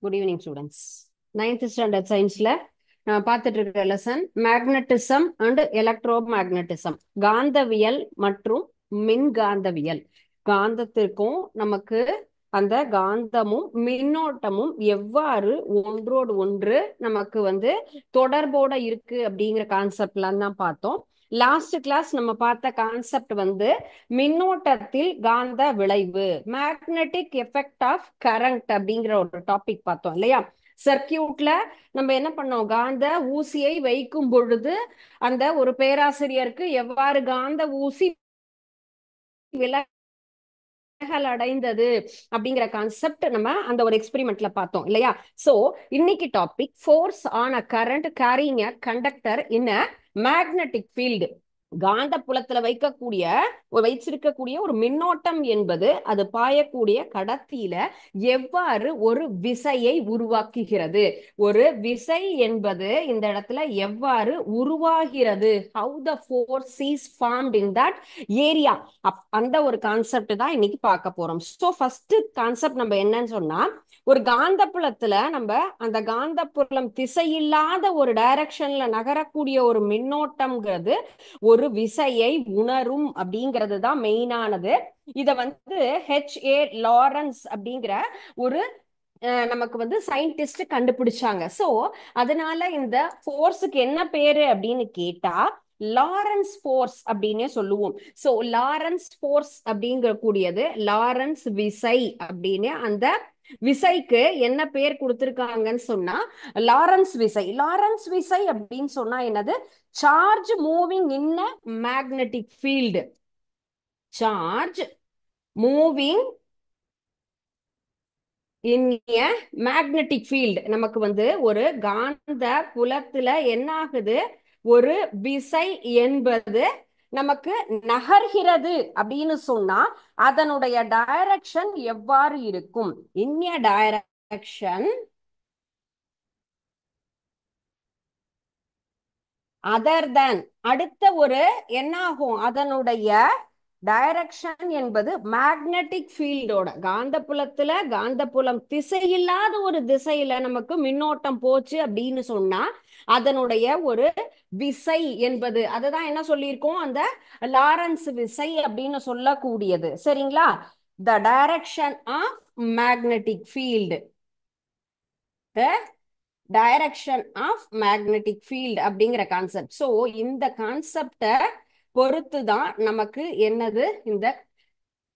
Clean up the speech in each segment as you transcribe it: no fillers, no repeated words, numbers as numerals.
Good evening students. Ninth standard சயின்ஸ்ல பார்த்துட்டு இருக்கிற lesson magnetism and electro magnetism, காந்தவியல் மற்றும் மின்காந்தவியல். காந்தத்திற்கும் நமக்கு அந்த காந்தமும் மின்னோட்டமும் எவ்வாறு ஒன்றோடு ஒன்று நமக்கு தொடர்போட இருக்கு அப்படிங்கிற கான்செப்ட்லாம் தான் பார்த்தோம். லாஸ்ட் கிளாஸ் நம்ம பார்த்த கான்செப்ட் மின்னோட்டத்தில் காந்த விளைவு, மேக்னெட்டிக் எஃபெக்ட் ஆஃப் கரண்ட் அப்படிங்கிற ஒரு டாபிக் பார்த்தோம் இல்லையா. சர்க்கியூட்ல நம்ம என்ன பண்ணோம், காந்த ஊசியை வைக்கும் பொழுது அந்த ஒரு பேராசிரியருக்கு எவ்வாறு காந்த ஊசி விலகல் அடைந்தது அப்படிங்கிற கான்செப்ட் நம்ம அந்த ஒரு எக்ஸ்பெரிமெண்ட்ல பார்த்தோம் இல்லையா. சோ இன்னைக்கு topic force on a current carrying a conductor in a magnetic field. காந்த புலத்துல வச்சிருக்கக்கூடிய ஒரு மின்னோட்டம் என்பது அது பாயக்கூடிய கடத்தியில எவ்வாறு ஒரு விசையை உருவாக்குகிறது, ஒரு விசை என்பது இந்த இடத்துல எவ்வாறு உருவாகிறது, how the force is formed in that area, அந்த ஒரு கான்செப்ட் தான் இன்னைக்கு பார்க்க போறோம். ஸோ ஃபர்ஸ்ட் கான்செப்ட் நம்ம என்னன்னு சொன்னா, ஒரு காந்த புலத்துல நம்ம அந்த காந்த புலம் திசையில்லாத ஒரு டைரக்ஷன்ல நகரக்கூடிய ஒரு மின்னோட்டம்ங்கிறது ஒரு விசையை உணரும் அப்படிங்கிறது தான் மெயினானது. இத ஹெச்.ஏ. லாரன்ஸ் அப்படிங்கிற ஒரு நமக்கு சயின்டிஸ்ட் கண்டுபிடிச்சாங்க. சோ அதனால இந்த ஃபோர்ஸுக்கு என்ன பேரு அப்படின்னு கேட்டா லாரன்ஸ் ஃபோர்ஸ் அப்படின்னே சொல்லுவோம். சோ லாரன்ஸ் ஃபோர்ஸ் அப்படிங்கிற கூடியது லாரன்ஸ் விசை அப்படின்னு அந்த விசைக்கு என்ன பேர் கொடுத்திருக்காங்கன்னு சொன்னா லாரன்ஸ் விசை. லாரன்ஸ் விசை அப்படின்னு சொன்னா என்னது, charge moving in a magnetic field. Charge moving in a magnetic field. நமக்கு ஒரு காந்த புலத்துல என்ன ஆகுது, ஒரு விசை என்பது நமக்கு நகர்கிறது அப்படின்னு சொன்னா அதனுடைய டைரக்ஷன் எவ்வாறு இருக்கும், இன் எ டைரக்ஷன் அதர் தேன், அடுத்த ஒரு என்ன ஆகும், அதனுடைய டைரக்ஷன் என்பது மேக்னெட்டிக் ஃபீல்டோட காந்தப்புலத்துல காந்தப்புலம் திசையில்லாத ஒரு திசையில நமக்கு மின்னோட்டம் போச்சு அப்படின்னு சொன்னா அதனுடைய ஒரு விசை என்பது அதுதான் என்ன சொல்லியிருக்கோம், அந்த லாரன்ஸ் விசை அப்படின்னு சொல்லக்கூடியது. சரிங்களா, the direction of magnetic field, direction of magnetic field அப்படிங்கிற கான்செப்ட். ஸோ இந்த கான்செப்டை பொறுத்து தான் நமக்கு என்னது இந்த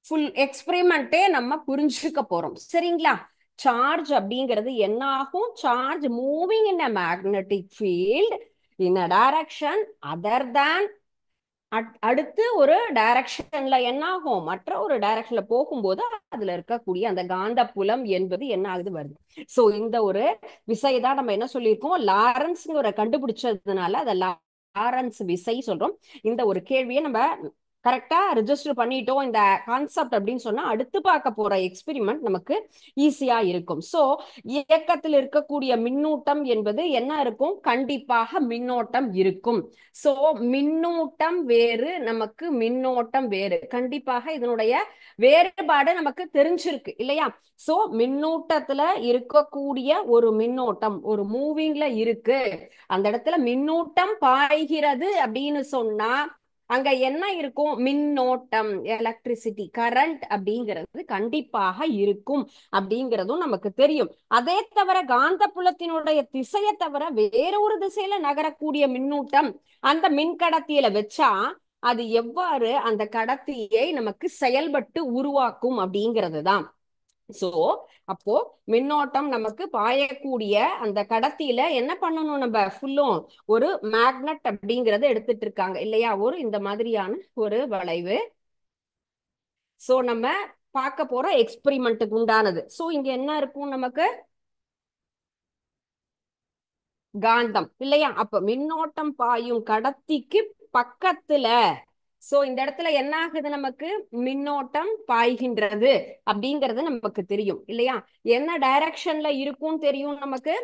ஃபுல் எக்ஸ்பெரிமெண்ட்டே நம்ம புரிஞ்சுக்க போறோம். சரிங்களா, சார்ஜ் அப்படிங்கிறது என்ன ஆகும், charge moving in a magnetic field in a direction other than, அடுத்து ஒரு டைரக்ஷன்ல என்ன ஆகும், மற்ற ஒரு டைரக்ஷன்ல போகும்போது அதுல இருக்கக்கூடிய அந்த காந்த புலம் என்பது என்ன ஆகுது வருது. சோ இந்த ஒரு விசை தான் நம்ம என்ன சொல்லியிருக்கோம், லாரன்ஸ்ங்கிற கண்டுபிடிச்சதுனால அதை லாரன்ஸ் விசை சொல்றோம். இந்த ஒரு கேள்வியை நம்ம கரெக்டா ரிஜிஸ்டர் பண்ணிட்டோம் இந்த கான்செப்ட் அப்படின்னு சொன்னா அடுத்து பார்க்க போற எக்ஸ்பெரிமெண்ட் நமக்கு ஈஸியா இருக்கும். சோ இயக்கத்தில் இருக்கக்கூடிய மின்னூட்டம் என்பது என்ன இருக்கும், கண்டிப்பாக மின்னோட்டம் இருக்கும். சோ மின்னூட்டம் வேறு, நமக்கு மின்னோட்டம் வேறு, கண்டிப்பாக இதனுடைய வேறுபாடு நமக்கு தெரிஞ்சிருக்கு இல்லையா. சோ மின்னூட்டத்துல இருக்கக்கூடிய ஒரு மின்னோட்டம் ஒரு மூவிங்ல இருக்கு, அந்த இடத்துல மின்னூட்டம் பாய்கிறது அப்படின்னு சொன்னா அங்க என்ன இருக்கும், மின்னோட்டம், எலக்ட்ரிசிட்டி, கரண்ட் அப்படிங்கிறது கண்டிப்பாக இருக்கும் அப்படிங்கிறதும் நமக்கு தெரியும். அதே தவிர காந்த புலத்தினுடைய திசையை தவிர வேற ஒரு திசையில நகரக்கூடிய மின்னூட்டம் அந்த மின்கடத்தியில வச்சா அது எவ்வாறு அந்த கடத்தியை நமக்கு செயல்பட்டு உருவாக்கும் அப்படிங்கிறது தான். சோ அப்போ மின்னோட்டம் நமக்கு பாயக்கூடிய அந்த கடத்தியில என்ன பண்ணணும், நம்ம ஃபுல்லும் ஒரு மேக்னட் அப்படிங்கறத எடுத்துட்டு இருக்காங்க இல்லையா, ஒரு இந்த மாதிரியான ஒரு வளைவு. சோ நம்ம பார்க்க போற எக்ஸ்பெரிமெண்ட்டுக்கு உண்டானது. சோ இங்க என்ன இருக்கும், நமக்கு காந்தம் இல்லையா, அப்ப மின்னோட்டம் பாயும் கடத்திக்கு பக்கத்துல சோ இந்த இடத்துல என்ன ஆகுது, நமக்கு மின்னோட்டம் பாய்கின்றது அப்படிங்கிறது நமக்கு தெரியும் இல்லையா. என்ன டைரக்ஷன்ல இருக்கும் தெரியும், நமக்கு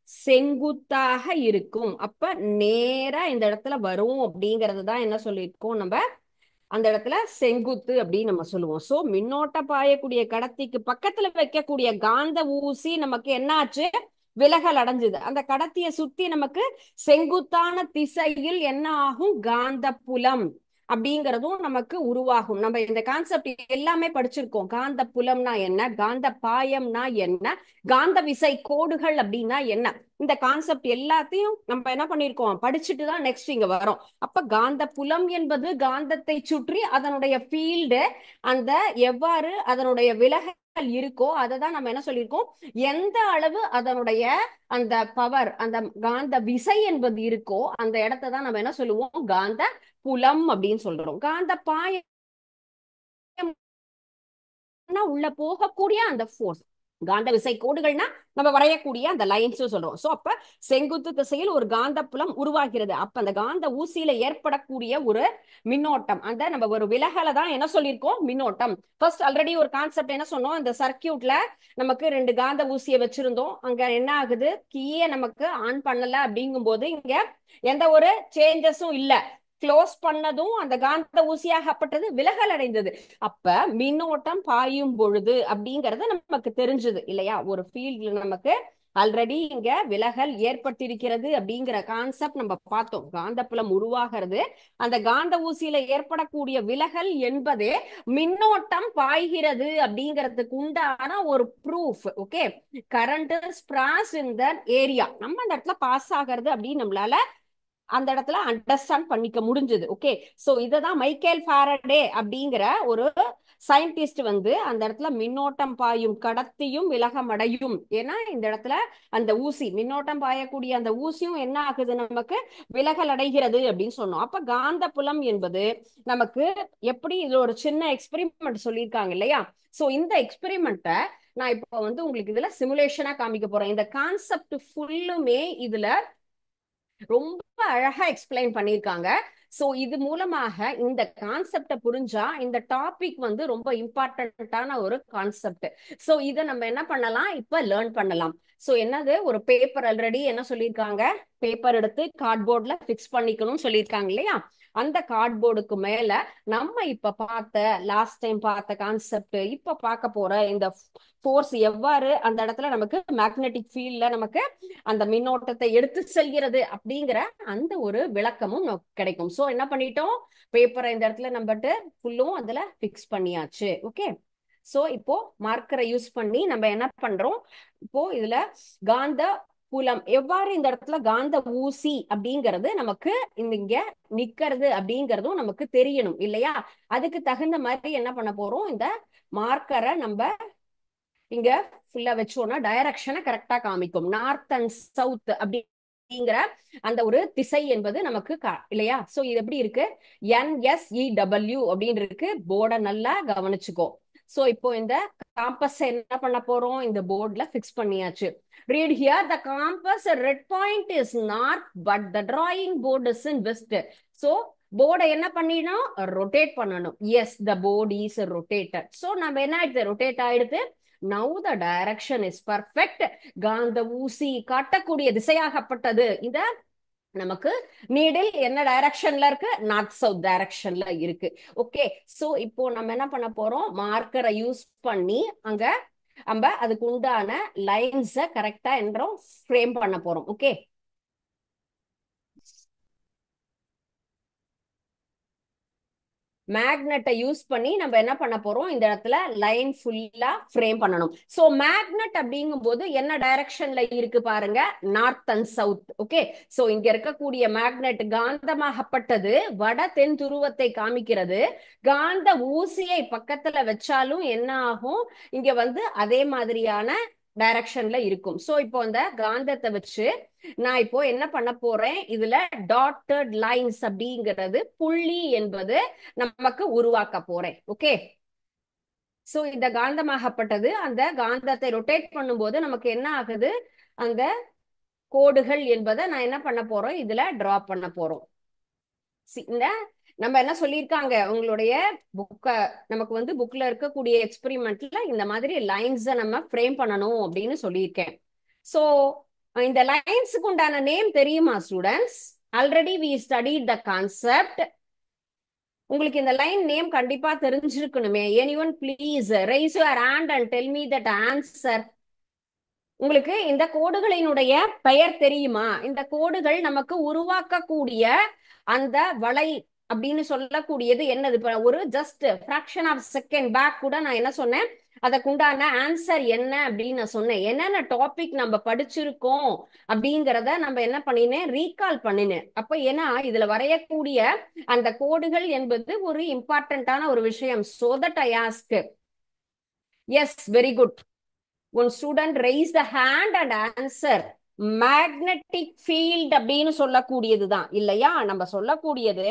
செங்குத்தாக இருக்கும். அப்ப நேரா இந்த இடத்துல வரும் அப்படிங்கிறது தான் என்ன சொல்லியிருக்கோம் நம்ம அந்த இடத்துல செங்குத்து அப்படின்னு நம்ம சொல்லுவோம். சோ மின்னோட்டம் பாயக்கூடிய கடத்திக்கு பக்கத்துல வைக்கக்கூடிய காந்த ஊசி நமக்கு என்ன ஆச்சு, விலகல் அடைஞ்சது. அந்த கடத்தியை சுத்தி நமக்கு செங்குத்தான திசையில் என்ன ஆகும், காந்த புலம் அப்படிங்கிறதும் நமக்கு உருவாகும். நம்ம இந்த கான்செப்ட் எல்லாமே படிச்சிருக்கோம். காந்த புலம்னா என்ன, காந்த பாயம்னா என்ன, காந்த விசை கோடுகள் அப்படின்னா என்ன, இந்த கான்செப்ட் எல்லாத்தையும் நம்ம என்ன பண்ணிருக்கோம், படிச்சுட்டு தான் நெக்ஸ்ட் இங்க வரோம். அப்ப காந்த புலம் என்பது காந்தத்தை சுற்றி அதனுடைய ஃபீல்டு, அந்த எவ்வாறு அதனுடைய விலகல் இருக்கோ அதை தான் நம்ம என்ன சொல்லியிருக்கோம், எந்த அளவு அதனுடைய அந்த பவர், அந்த காந்த விசை என்பது இருக்கோ அந்த இடத்தை தான் நம்ம என்ன சொல்லுவோம், காந்த புலம் அப்படின்னு சொல்றோம். காந்த பாயம் உள்ள போகக்கூடிய அந்த ஃபோர்ஸ், காந்த விசை கோடுகள்னா நம்ம வரையக்கூடிய அந்த லைன்ஸ் சொல்றோம். சோ அப்ப செங்குத்து திசையில் ஒரு காந்த புலம் உருவாகிறது. அப்ப அந்த காந்த ஊசியில ஏற்படக்கூடிய ஒரு மின்னோட்டம், அந்த நம்ம ஒரு விலகலை தான் என்ன சொல்லியிருக்கோம், மின்னோட்டம். ஃபர்ஸ்ட் ஆல்ரெடி ஒரு கான்செப்ட் என்ன சொன்னோம், இந்த சர்க்கியூட்ல நமக்கு ரெண்டு காந்த ஊசியை வச்சிருந்தோம். அங்க என்ன ஆகுது, கீயே நமக்கு ஆன் பண்ணல அப்படிங்கும் போது இங்க எந்த ஒரு சேஞ்சஸும் இல்ல, க்ளோஸ் பண்ணதும் அந்த காந்த ஊசியாகப்பட்டது விலகல் அடைந்தது. அப்ப மின்னோட்டம் பாயும் பொழுது அப்படிங்கறது நமக்கு தெரிஞ்சது இல்லையா, ஒரு ஃபீல்ட்ல நமக்கு ஆல்ரெடி இங்க விலகல் ஏற்பட்டிருக்கிறது அப்படிங்கிற கான்செப்ட் நம்ம பார்த்தோம். காந்தப்புலம் உருவாகிறது, அந்த காந்த ஊசியில ஏற்படக்கூடிய விலகல் என்பதே மின்னோட்டம் பாய்கிறது அப்படிங்கிறதுக்கு உண்டான ஒரு proof. Okay, current is pass in the area, நம்ம அந்த இடத்துல பாஸ் ஆகிறது அப்படின்னு நம்மளால அந்த இடத்துல அண்டர்ஸ்டாண்ட் பண்ணிக்க முடிஞ்சது. ஓகே, சோ இததான் மைக்கேல் ஃபாரடே அப்படிங்கிற ஒரு சயின்டிஸ்ட் வந்து அந்த இடத்துல மின்னோட்டம் பாயும் கடத்தியும் விலகமடையும். ஏன்னா இந்த இடத்துல அந்த ஊசி, மின்னோட்டம் பாயக்கூடிய அந்த ஊசியும் என்ன ஆகுது, நமக்கு விலகல் அடைகிறது அப்படின்னு சொன்னோம். அப்ப காந்த புலம் என்பது நமக்கு எப்படி, இது ஒரு சின்ன எக்ஸ்பெரிமெண்ட் சொல்லியிருக்காங்க இல்லையா. சோ இந்த எக்ஸ்பெரிமெண்ட்டை நான் இப்போ வந்து உங்களுக்கு இதுல சிமுலேஷனா காமிக்க போறேன். இந்த கான்செப்ட் ஃபுல்லுமே இதுல ரொம்ப அழகா எக்ஸ்பிளைன் பண்ணிருக்காங்க. சோ இது மூலமாக இந்த கான்செப்ட புரிஞ்சா இந்த டாபிக் வந்து ரொம்ப இம்பார்ட்டன்டான ஒரு கான்செப்ட். சோ இத நம்ம என்ன பண்ணலாம், இப்ப லேர்ன் பண்ணலாம். சோ என்னது, ஒரு பேப்பர் ஆல்ரெடி என்ன சொல்லியிருக்காங்க, பேப்பர் எடுத்து கார்ட்போர்ட்ல பிக்ஸ் பண்ணிக்கணும்னு சொல்லியிருக்காங்க இல்லையா. அந்த கார்ட்போர்டுக்கு மேல நம்ம இப்ப பார்த்த, லாஸ்ட் டைம் பார்த்த கான்செப்ட், இப்ப பார்க்க போற இந்த ஃபோர்ஸ் எவ்வாறு அந்த இடத்துல நமக்கு மேக்னெட்டிக் ஃபீல்ட்ல நமக்கு அந்த மின்னோட்டத்தை எடுத்து செல்கிறது அப்படிங்கிற அந்த ஒரு விளக்கமும் நமக்கு கிடைக்கும். சோ என்ன பண்ணிட்டோம், பேப்பரை இந்த இடத்துல நம்மட்டு ஃபுல்லும் அதுல பிக்ஸ் பண்ணியாச்சு. ஓகே, சோ இப்போ மார்க்கரை யூஸ் பண்ணி நம்ம என்ன பண்றோம், இப்போ இதுல காந்த புலம் எவ்வாறு இந்த இடத்துல காந்த ஊசி அப்படிங்கிறது நமக்கு இங்க நிக்கிறது அப்படிங்கறதும் நமக்கு தெரியணும் இல்லையா. அதுக்கு தகுந்த மாதிரி என்ன பண்ண போறோம், இந்த மார்க்கரை நம்ம இங்க ஃபுல்லா வச்சோம்னா டைரக்ஷனை கரெக்டா காமிக்கும். நார்த் அண்ட் சவுத் அப்படிங்கிற அந்த ஒரு திசை என்பது நமக்கு இல்லையா. சோ இது எப்படி இருக்கு, NSEW அப்படின்னு இருக்கு, போர்டை நல்லா கவனிச்சுக்கோ. சோ இப்போ இந்த காம்பஸ் என்ன பண்ண போறோம், இந்த போர்ட்ல பிக்ஸ் பண்ணியாச்சு. read here the compass red point is north but the drawing board is in west. so போர்டை என்ன பண்ணிடணும், ரொட்டேட் பண்ணணும். Yes, the board is rotated. so நம்ம என்ன ஆயிடுது, ரொட்டேட் ஆயிடுது. now the direction is perfect. காந்த ஊசி காட்டக்கூடிய திசையாகப்பட்டது இந்த நமக்கு நீடில் என்ன டைரக்ஷன்ல இருக்கு, நார்த் சவுத் டைரக்ஷன்ல இருக்கு. ஓகே, சோ இப்போ நம்ம என்ன பண்ண போறோம், மார்க்கரை யூஸ் பண்ணி அங்க நம்ம அதுக்கு உண்டான லைன்ஸை கரெக்டா என்றும் ஃப்ரேம் பண்ண போறோம். ஓகே, மேக்னெட்டை யூஸ் பண்ணி நம்ம என்ன பண்ண போறோம், இந்த இடத்துல லைன் ஃபுல்லா ஃப்ரேம் பண்ணணும். சோ மேக்னெட் அப்படிங்கும் போது என்ன டைரக்ஷன்ல இருக்கு பாருங்க, north and south. Okay, so இங்க இருக்கக்கூடிய மேக்னெட் காந்தமாகப்பட்டது வட தென் துருவத்தை காமிக்கிறது. காந்த ஊசியை பக்கத்துல வச்சாலும் என்ன ஆகும், இங்க வந்து அதே மாதிரியான டைரக்ஷன்ல இருக்கும். சோ இப்போ இந்த காந்தத்தை வச்சு நான் இப்போ என்ன பண்ண போறேன், இதுல டாட்டட் லைன்ஸ் அப்படிங்கிறது புள்ளி என்பது நமக்கு உருவாக்க போறேன். ஓகே, சோ இந்த காந்தமாகப்பட்டது அந்த காந்தத்தை ரொட்டேட் பண்ணும்போது நமக்கு என்ன ஆகுது, அந்த கோடுகள் என்பதை நான் என்ன பண்ண போறோம், இதுல டிரா பண்ண போறோம். இந்த நம்ம என்ன சொல்லியிருக்காங்க, உங்களுடைய புக்க நமக்கு வந்து புக்ல இருக்கக்கூடிய எக்ஸ்பெரிமெண்ட்ல இந்த மாதிரி லைன்ஸை நம்ம ஃப்ரேம் பண்ணணும் அப்படின்னு சொல்லியிருக்கேன். சோ இந்த லைன்ஸுக்கு உண்டான நேம் தெரியுமா students, already we studied the concept. உங்களுக்கு இந்த லைன் நேம் கண்டிப்பா தெரிஞ்சிருக்கணுமே. Anyone please raise your hand and tell me that answer. உங்களுக்கு இந்த கோடுகளினுடைய பெயர் தெரியுமா? இந்த கோடுகள் நமக்கு உருவாக்கக்கூடிய அந்த வளை அப்படின்னு சொல்லக்கூடியது என்னது? இப்ப ஒரு just fraction of second back கூட நான் என்ன சொன்னேன், அதற்குண்டான ஆன்சர் என்ன அப்படின்னு நான் சொன்னேன். என்னென்ன டாபிக் நம்ம படிச்சிருக்கோம் அப்படிங்கிறத நம்ம என்ன பண்ணினேன், ரீகால் பண்ணினேன். அப்ப ஏன்னா இதுல வரையக்கூடிய அந்த கோடுகள் என்பது ஒரு இம்பார்ட்டன்டான ஒரு விஷயம். So that I ask. Yes, very good. One student rise the hand and answer. Magnetic field அப்படின்னு சொல்லக்கூடியது தான் இல்லையா நம்ம சொல்லக்கூடியது.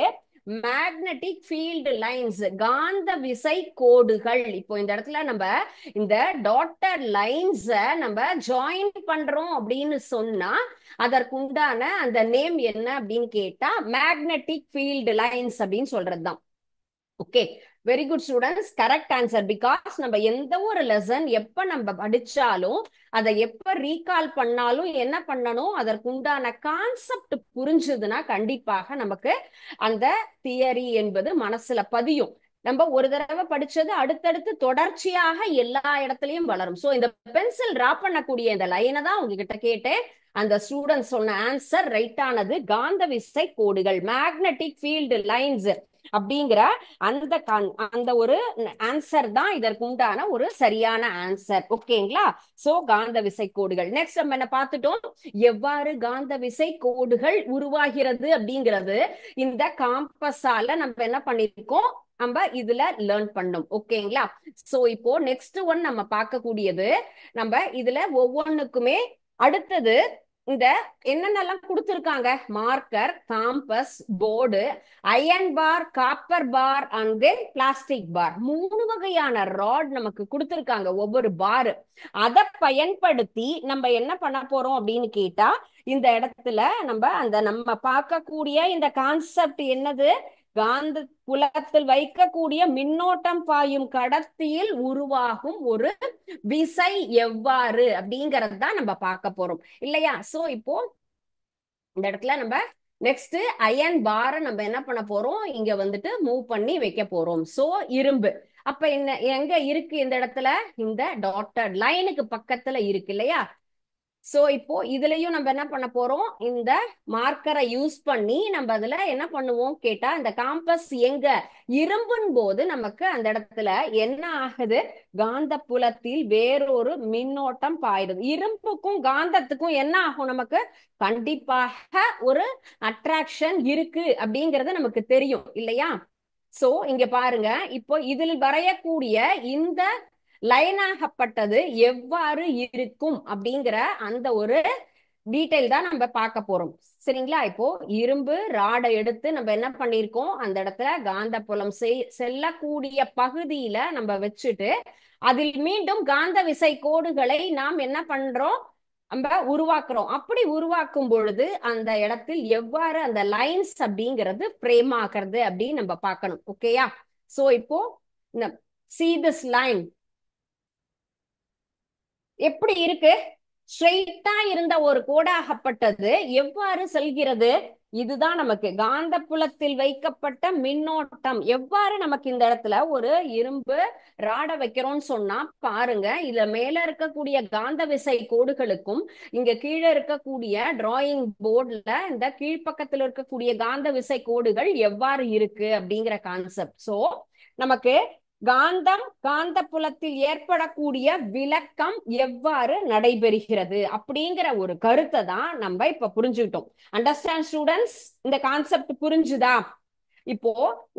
மேக்னெட்டிக் ஃபீல்டு லைன்ஸ், காந்த விசை கோடுகள். இப்போ இந்த இடத்துல நம்ம இந்த டாட்டர் லைன்ஸ் நம்ம ஜாயின் பண்றோம் அப்படின்னு சொன்னா அதற்குண்டான அந்த நேம் என்ன அப்படின்னு கேட்டா மேக்னெட்டிக் ஃபீல்டு லைன்ஸ் அப்படின்னு சொல்றதுதான். Okay, very good students, correct answer. Because நம்ம எந்த ஒரு லெசன் எப்ப நம்ம படிச்சாலும் அதை எப்ப ரீகால் பண்ணாலும் என்ன பண்ணணும், அதற்குண்டான கான்செப்ட் புரிஞ்சுதுன்னா கண்டிப்பாக நமக்கு அந்த தியரி என்பது மனசுல பதியும். நம்ம ஒரு தடவை படிச்சது அடுத்தடுத்து தொடர்ச்சியாக எல்லா இடத்துலயும் வளரும். சோ இந்த பென்சில் டிரா பண்ணக்கூடிய இந்த லைனை தான் உங்ககிட்ட கேட்டேன். அந்த ஸ்டூடெண்ட் சொன்ன ஆன்சர் ரைட் ஆனது. காந்த விசை கோடுகள், மேக்னெட்டிக் ஃபீல்டு லைன்ஸ் அப்படிங்கிற அந்த அந்த ஒரு ஆன்சர் தான் இதற்கு உண்டான ஒரு சரியான ஆன்சர். ஓகேங்களா? சோ காந்த விசை கோடுகள். நெக்ஸ்ட் நம்ம என்ன பார்த்துட்டோம், எவ்வாறு காந்த விசை கோடுகள் உருவாகிறது அப்படிங்கிறது இந்த காம்பஸால நம்ம என்ன பண்ணிருக்கோம், நம்ம இதுல லேர்ன் பண்ணோம். ஓகேங்களா? சோ இப்போ நெக்ஸ்ட் ஒன் நம்ம பார்க்கக்கூடியது, நம்ம இதுல ஒவ்வொன்றுக்குமே அடுத்தது இந்த என்னென்னலாம் கொடுத்துருக்காங்க, marker, compass, board, iron bar, copper bar and then plastic bar. 3 வகையான ராட் நமக்கு கொடுத்துருக்காங்க ஒவ்வொரு பார். அதை பயன்படுத்தி நம்ம என்ன பண்ண போறோம் அப்படின்னு கேட்டா, இந்த இடத்துல நம்ம பார்க்கக்கூடிய இந்த கான்செப்ட் என்னது, காந்த புலத்தில் வைக்கக்கூடிய மின்னோட்டம் பாயும் கடத்தியில் உருவாகும் ஒரு விசை எவ்வாறு அப்படிங்கறது தான் நம்ம பார்க்க போறோம் இல்லையா? சோ இப்போ இந்த இடத்துல நம்ம நெக்ஸ்ட் அயன் பார நம்ம என்ன பண்ண போறோம், இங்க வந்துட்டு மூவ் பண்ணி வைக்க போறோம். சோ இரும்பு அப்ப என்ன எங்க இருக்கு, இந்த இடத்துல இந்த டாட்டட் லைனுக்கு பக்கத்துல இருக்கு இல்லையா? சோ இப்போ இதுலயும் நம்ம என்ன பண்ண போறோம், இந்த மார்க்கரை யூஸ் பண்ணி நம்ம அதுல என்ன பண்ணுவோம் கேட்டா, இந்த காம்பஸ் எங்க இரும்புன் போது நமக்கு அந்த இடத்துல என்ன ஆகுது, காந்த புலத்தில் வேறொரு மின்னோட்டம் பாயுது. இரும்புக்கும் காந்தத்துக்கும் என்ன ஆகும், நமக்கு கண்டிப்பாக ஒரு அட்ராக்ஷன் இருக்கு அப்படிங்கறது நமக்கு தெரியும் இல்லையா? சோ இங்க பாருங்க, இப்போ இதில் வரையக்கூடிய இந்த லைனாகப்பட்டது எவ்வாறு இருக்கும் அப்படிங்கிற அந்த ஒரு டீடைல் தான் நம்ம பார்க்க போறோம். சரிங்களா? இப்போ இரும்பு ராடை எடுத்து நம்ம என்ன பண்ணிருக்கோம், அந்த இடத்துல காந்த புலம் செல்லக்கூடிய பகுதியில நம்ம வச்சுட்டு அதில் மீண்டும் காந்த விசை கோடுகளை நாம் என்ன பண்றோம், நம்ம உருவாக்குறோம். அப்படி உருவாக்கும் பொழுது அந்த இடத்தில் எவ்வாறு அந்த லைன்ஸ் அப்படிங்கிறது ஃப்ரேம் ஆகிறது அப்படின்னு நம்ம பார்க்கணும். ஓகேயா? சோ இப்போ see this line எப்படி இருக்கு, ஸ்ட்ரெயிட்டா இருந்த ஒரு கோடாகப்பட்டது எவ்வாறு செல்கிறது, இதுதான் நமக்கு காந்த புலத்தில் வைக்கப்பட்ட மின்னோட்டம். எவ்வாறு நமக்கு இந்த இடத்துல ஒரு இரும்பு ராட வைக்கிறோம்னு சொன்னா பாருங்க, இதுல மேல இருக்கக்கூடிய காந்த விசை கோடுகளுக்கும் இங்க கீழே இருக்கக்கூடிய டிராயிங் போர்டுல இந்த கீழ்ப்பக்கத்துல இருக்கக்கூடிய காந்த விசை கோடுகள் எவ்வாறு இருக்கு அப்படிங்கிற கான்செப்ட். சோ நமக்கு காந்தம், காந்த புலத்தில் ஏற்படக்கூடிய விளக்கம் எவ்வாறு நடைபெறுகிறது அப்படிங்கிற ஒரு கருத்தை தான் நம்ம இப்ப புரிஞ்சுக்கிட்டோம். Understand students? இந்த கான்செப்ட் புரிஞ்சுதா? இப்போ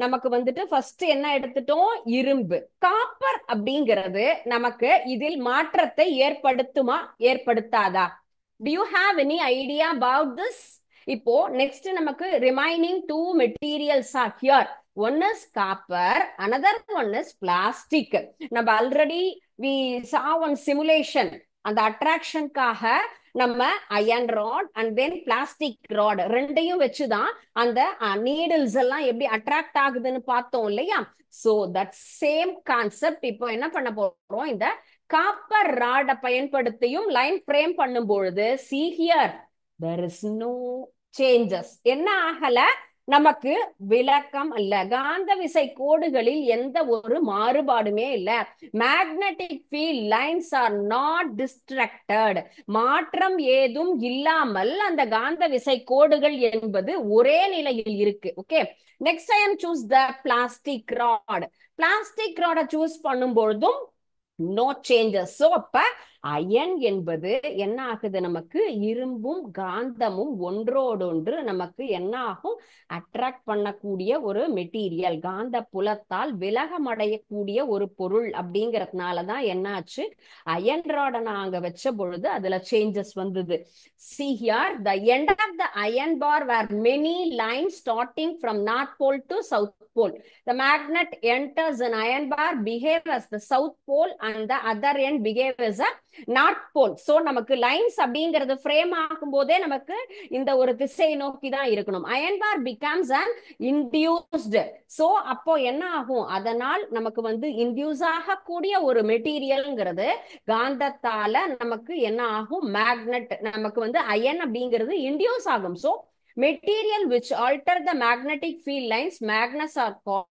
நமக்கு வந்துட்டு ஃபர்ஸ்ட் என்ன எடுத்துட்டோம், இரும்பு. காப்பர் அப்படிங்கிறது நமக்கு இதில் மாற்றத்தை ஏற்படுத்துமா ஏற்படுத்தாதா? do you have any idea about this? இப்போ நெக்ஸ்ட் நமக்கு remaining 2 materials are here. One is copper, another one is plastic. நம்ம already we saw one simulation. அந்த அட்ராக்ஷனுக்காக நம்ம iron rod and then plastic rod ரெண்டையும் வச்சுதான் அந்த நீடில்ஸ் எல்லாம் எப்படி அட்ராக்ட் ஆகுதுன்னு பார்த்தோம் இல்லையா? சோ தட் சேம் கான்செப்ட் இப்போ என்ன பண்ண போறோம், இந்த காப்பர் ராட பயன்படுத்தியும் லைன் ஃப்ரேம் பண்ணும் பொழுது see here there is no changes. என்ன ஆகல, நமக்கு விளக்கம் இல்ல. காந்த விசை கோடுகளில் எந்த ஒரு மாறுபாடுமே இல்ல. Magnetic field lines R not distracted. மாற்றம் ஏதும் இல்லாமல் அந்த காந்த விசை கோடுகள் என்பது ஒரே நிலையில் இருக்கு. Okay, next I am choose the plastic rod. Plastic ராட சூஸ் பண்ணும்பொழுதும் நோ சேஞ்சஸ். சோ அப்ப அயன் என்பது என்ன ஆகுது, நமக்கு இரும்பும் காந்தமும் ஒன்றோடொன்று நமக்கு என்ன ஆகும், அட்ராக்ட் பண்ணக்கூடிய ஒரு மெட்டீரியல், காந்த புலத்தால் விலகம் அடையக்கூடிய ஒரு பொருள். அப்படிங்கறதுனாலதான் என்னாச்சு, அயன் ராட நாங்க வச்ச பொழுது அதுல சேஞ்சஸ் வந்தது. See here, the end of the iron bar were many lines starting from north pole to south pole. The magnet enters an iron bar, behave as the south pole, and the other end behave as a north pole. So நமக்கு lines அப்படிங்கிறது frame ஆகும் போதே நமக்கு இந்த ஒரு திசையை நோக்கி தான் இருக்கணும். Iron bar becomes an induced. So அப்போ என்ன ஆகும், அதனால் நமக்கு வந்து இன்டியூஸ் ஆகக்கூடிய ஒரு மெட்டீரியல்ங்கிறது காந்தத்தால நமக்கு என்ன ஆகும், மேக்னெட் நமக்கு வந்து அயன் அப்படிங்கிறது இன்டியூஸ் ஆகும். So material which alter the magnetic field lines, magnets are called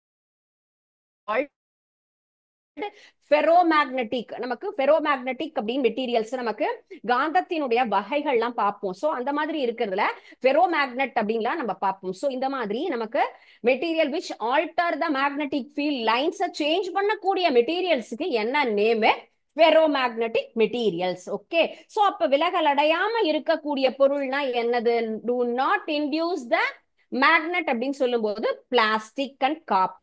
ferromagnetic. நமக்கு ஃபெரோமேக்னெட்டிக் அப்படின்னு மெட்டீரியல்ஸ் நமக்கு காந்தத்தினுடைய வகைகள்லாம் பார்ப்போம். சோ அந்த மாதிரி இருக்கிறதுல ஃபெரோமேக்னெட் அப்படின்லாம் நம்ம பார்ப்போம். சோ இந்த மாதிரி நமக்கு material which alter the magnetic field lines change பண்ணக்கூடிய மெட்டீரியல்ஸுக்கு என்ன name, ferromagnetic materials. Okay, so அப்ப விலகல் அடையாம இருக்கக்கூடிய பொருள்னா என்னது, do not induce the magnet அப்படின்னு சொல்லும் போது பிளாஸ்டிக் அண்ட் காப்பர்.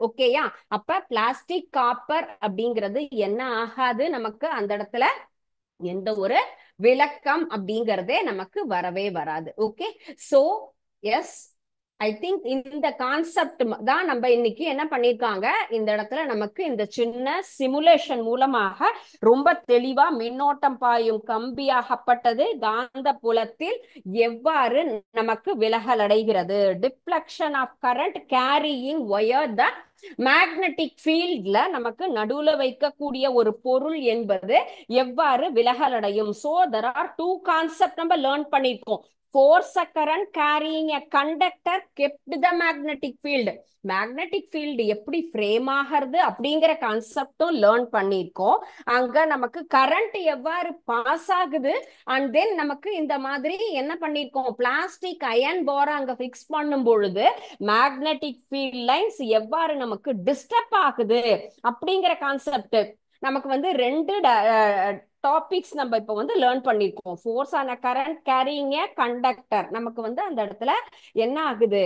ஓகேயா, அப்ப பிளாஸ்டிக் காப்பர் அப்படிங்கிறது என்ன ஆகாது, நமக்கு அந்த இடத்துல எந்த ஒரு விளக்கம் அப்படிங்கறதே நமக்கு வரவே வராது. Okay, so yes, I think இந்த கான்செப்ட் தான் நம்ம இன்னைக்கு என்ன பண்ணிருக்காங்க, இந்த இடத்துல நமக்கு இந்த சின்ன சிமுலேஷன் மூலமாக ரொம்ப தெளிவா மின்னோட்டம் பாயும் கம்பியாகப்பட்டது காந்த புலத்தில் எவ்வாறு நமக்கு விலகல் அடைகிறது, deflection of current carrying wire the magnetic ஃபீல்ட்ல நமக்கு நடுவுல வைக்கக்கூடிய ஒரு பொருள் என்பது எவ்வாறு விலகல் அடையும். So there are two concept நம்ம லேர்ன் பண்ணிருக்கோம். Force a current carrying a conductor kept the magnetic field. Magnetic field எப்படி ஃப்ரேம் ஆகிறது அப்படிங்கிற கான்செப்டும் லேர்ன் பண்ணிருக்கோம். அங்க நமக்கு கரண்ட் எவ்வாறு பாஸ் ஆகுது, அண்ட் தென் நமக்கு இந்த மாதிரி என்ன பண்ணிருக்கோம், பிளாஸ்டிக் அயன் பார் அங்க பிக்ஸ் பண்ணும் பொழுது மேக்னெட்டிக் ஃபீல்ட் லைன்ஸ் எவ்வாறு நமக்கு டிஸ்டர்ப் ஆகுது அப்படிங்கிற கான்செப்ட் நமக்கு வந்து ரெண்டு டாபிக்ஸ் நம்ம இப்ப வந்து லேர்ன் பண்ணிருக்கோம். Force on a current carrying A conductor, நமக்கு வந்து அந்த இடத்துல என்ன ஆகுது,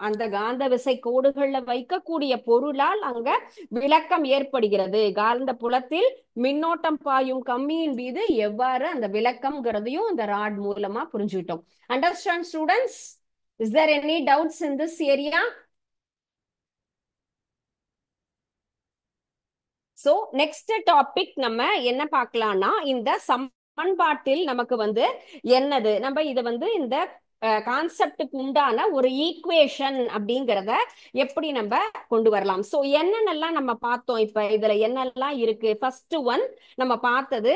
அந்த காந்த விசை கோடுகள்ல வைக்கக்கூடிய பொருளால் அங்க விளக்கம் ஏற்படுகிறது. காந்த புலத்தில் மின்னோட்டம் பாயும் கம்பியின் மீது எவ்வாறு அந்த விளக்கம்ங்கிறதையும் இந்த ராட் மூலமா புரிஞ்சுக்கிட்டோம். Understand students? Is there any doubts in this area? So next topic நம்ம என்ன பார்க்கலாம்னா, இந்த சமன்பாட்டில் நமக்கு வந்து என்னது, நம்ம இதை வந்து இந்த கான்செப்டுக்கு உண்டான ஒரு ஈக்குவேஷன் அப்படிங்கிறத எப்படி நம்ம கொண்டு வரலாம். சோ என்னென்னலாம் நம்ம பார்த்தோம், இப்ப இதுல என்னெல்லாம் இருக்கு. ஃபர்ஸ்ட் ஒன் நம்ம பார்த்தது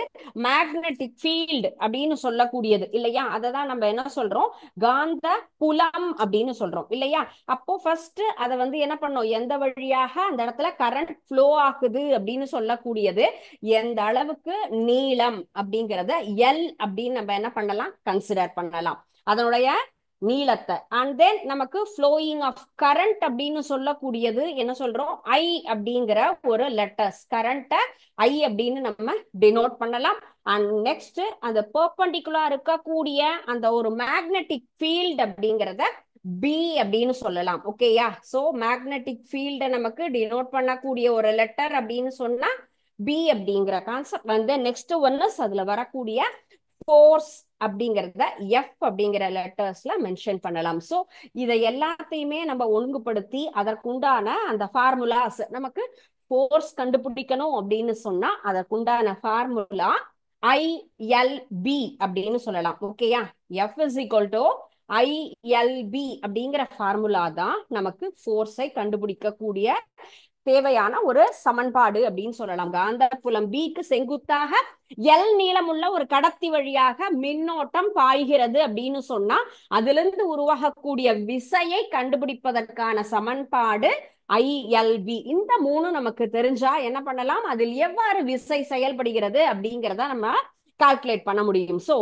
மேக்னெட்டிக் ஃபீல்டு அப்படின்னு சொல்லக்கூடியது இல்லையா, அததான் நம்ம என்ன சொல்றோம், காந்த புலம் அப்படின்னு சொல்றோம் இல்லையா. அப்போ ஃபர்ஸ்ட் அதை வந்து என்ன பண்ணோம், எந்த வழியாக அந்த இடத்துல கரண்ட் ஃப்ளோ ஆகுது அப்படின்னு சொல்லக்கூடியது, எந்த அளவுக்கு நீளம் அப்படிங்கறத எல் அப்படின்னு நம்ம என்ன பண்ணலாம், கன்சிடர் பண்ணலாம் அதனுடைய நீளத்தை. அண்ட் தென் நமக்கு ஃப்ளோயிங் ஆஃப் கரண்ட் அப்படின்னு சொல்லக்கூடியது என்ன சொல்றோம், ஐ அப்படிங்கிற ஒரு லெட்டர்ஸ், கரண்ட்டை ஐ அப்படின்னு நம்ம டினோட் பண்ணலாம். அண்ட் நெக்ஸ்ட் அந்த பெர்பெண்டிகுலரா இருக்கக்கூடிய அந்த ஒரு மேக்னெட்டிக் ஃபீல்ட் அப்படிங்கிறத பி அப்படின்னு சொல்லலாம். ஓகேயா, சோ மேக்னெட்டிக் ஃபீல்ட நமக்கு டினோட் பண்ணக்கூடிய ஒரு லெட்டர் அப்படின்னு சொன்னா பி அப்படிங்கிற கான்செப்ட் வந்து நெக்ஸ்ட் ஒன்னு அதுல வரக்கூடிய ஃபோர்ஸ் அப்படிங்கறத எஃப் அப்படிங்கிற லெட்டர்ஸ்ல மென்ஷன் பண்ணலாம். சோ இதை எல்லாத்தையுமே நம்ம ஒழுங்குபடுத்தி அதற்குண்டான அந்த ஃபார்முலாஸ், நமக்கு ஃபோர்ஸ் கண்டுபிடிக்கணும் அப்படின்னு சொன்னா அதற்குண்டான ஃபார்முலா ஐஎல்பி அப்படின்னு சொல்லலாம். ஓகேயா, F is equal to ILP அப்படிங்கிற ஃபார்முலா தான் நமக்கு ஃபோர்ஸை கண்டுபிடிக்கக்கூடிய தேவையான ஒரு சமன்பாடு அப்படின்னு சொல்லலாம். காந்தப்புலம் பிக்கு செங்குத்தாக எல் நீளமுள்ள ஒரு கடத்தி வழியாக மின்னோட்டம் பாய்கிறது அப்படின்னு சொன்னா அதுல இருந்து உருவாகக்கூடிய விசையை கண்டுபிடிப்பதற்கான சமன்பாடு ILB. இந்த மூணு நமக்கு தெரிஞ்சா என்ன பண்ணலாம், அதில் எவ்வாறு விசை செயல்படுகிறது அப்படிங்கிறத நம்ம கால்குலேட் பண்ண முடியும். சோ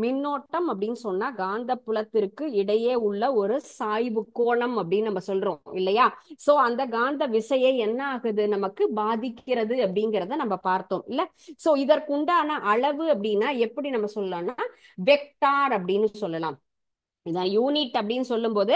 மின்னோட்டம் அப்படின்னு சொன்னா காந்த புலத்திற்கு இடையே உள்ள ஒரு சாய்வு கோணம் அப்படின்னு நம்ம சொல்றோம் இல்லையா. சோ அந்த காந்த விசையை என்ன ஆகுது, நமக்கு பாதிக்கிறது அப்படிங்கிறத நம்ம பார்த்தோம் இல்ல. சோ இதற்குண்டான அளவு அப்படின்னா எப்படி நம்ம சொல்லலாம்னா வெக்டார் அப்படின்னு சொல்லலாம். இதான் யூனிட் அப்படின்னு சொல்லும் போது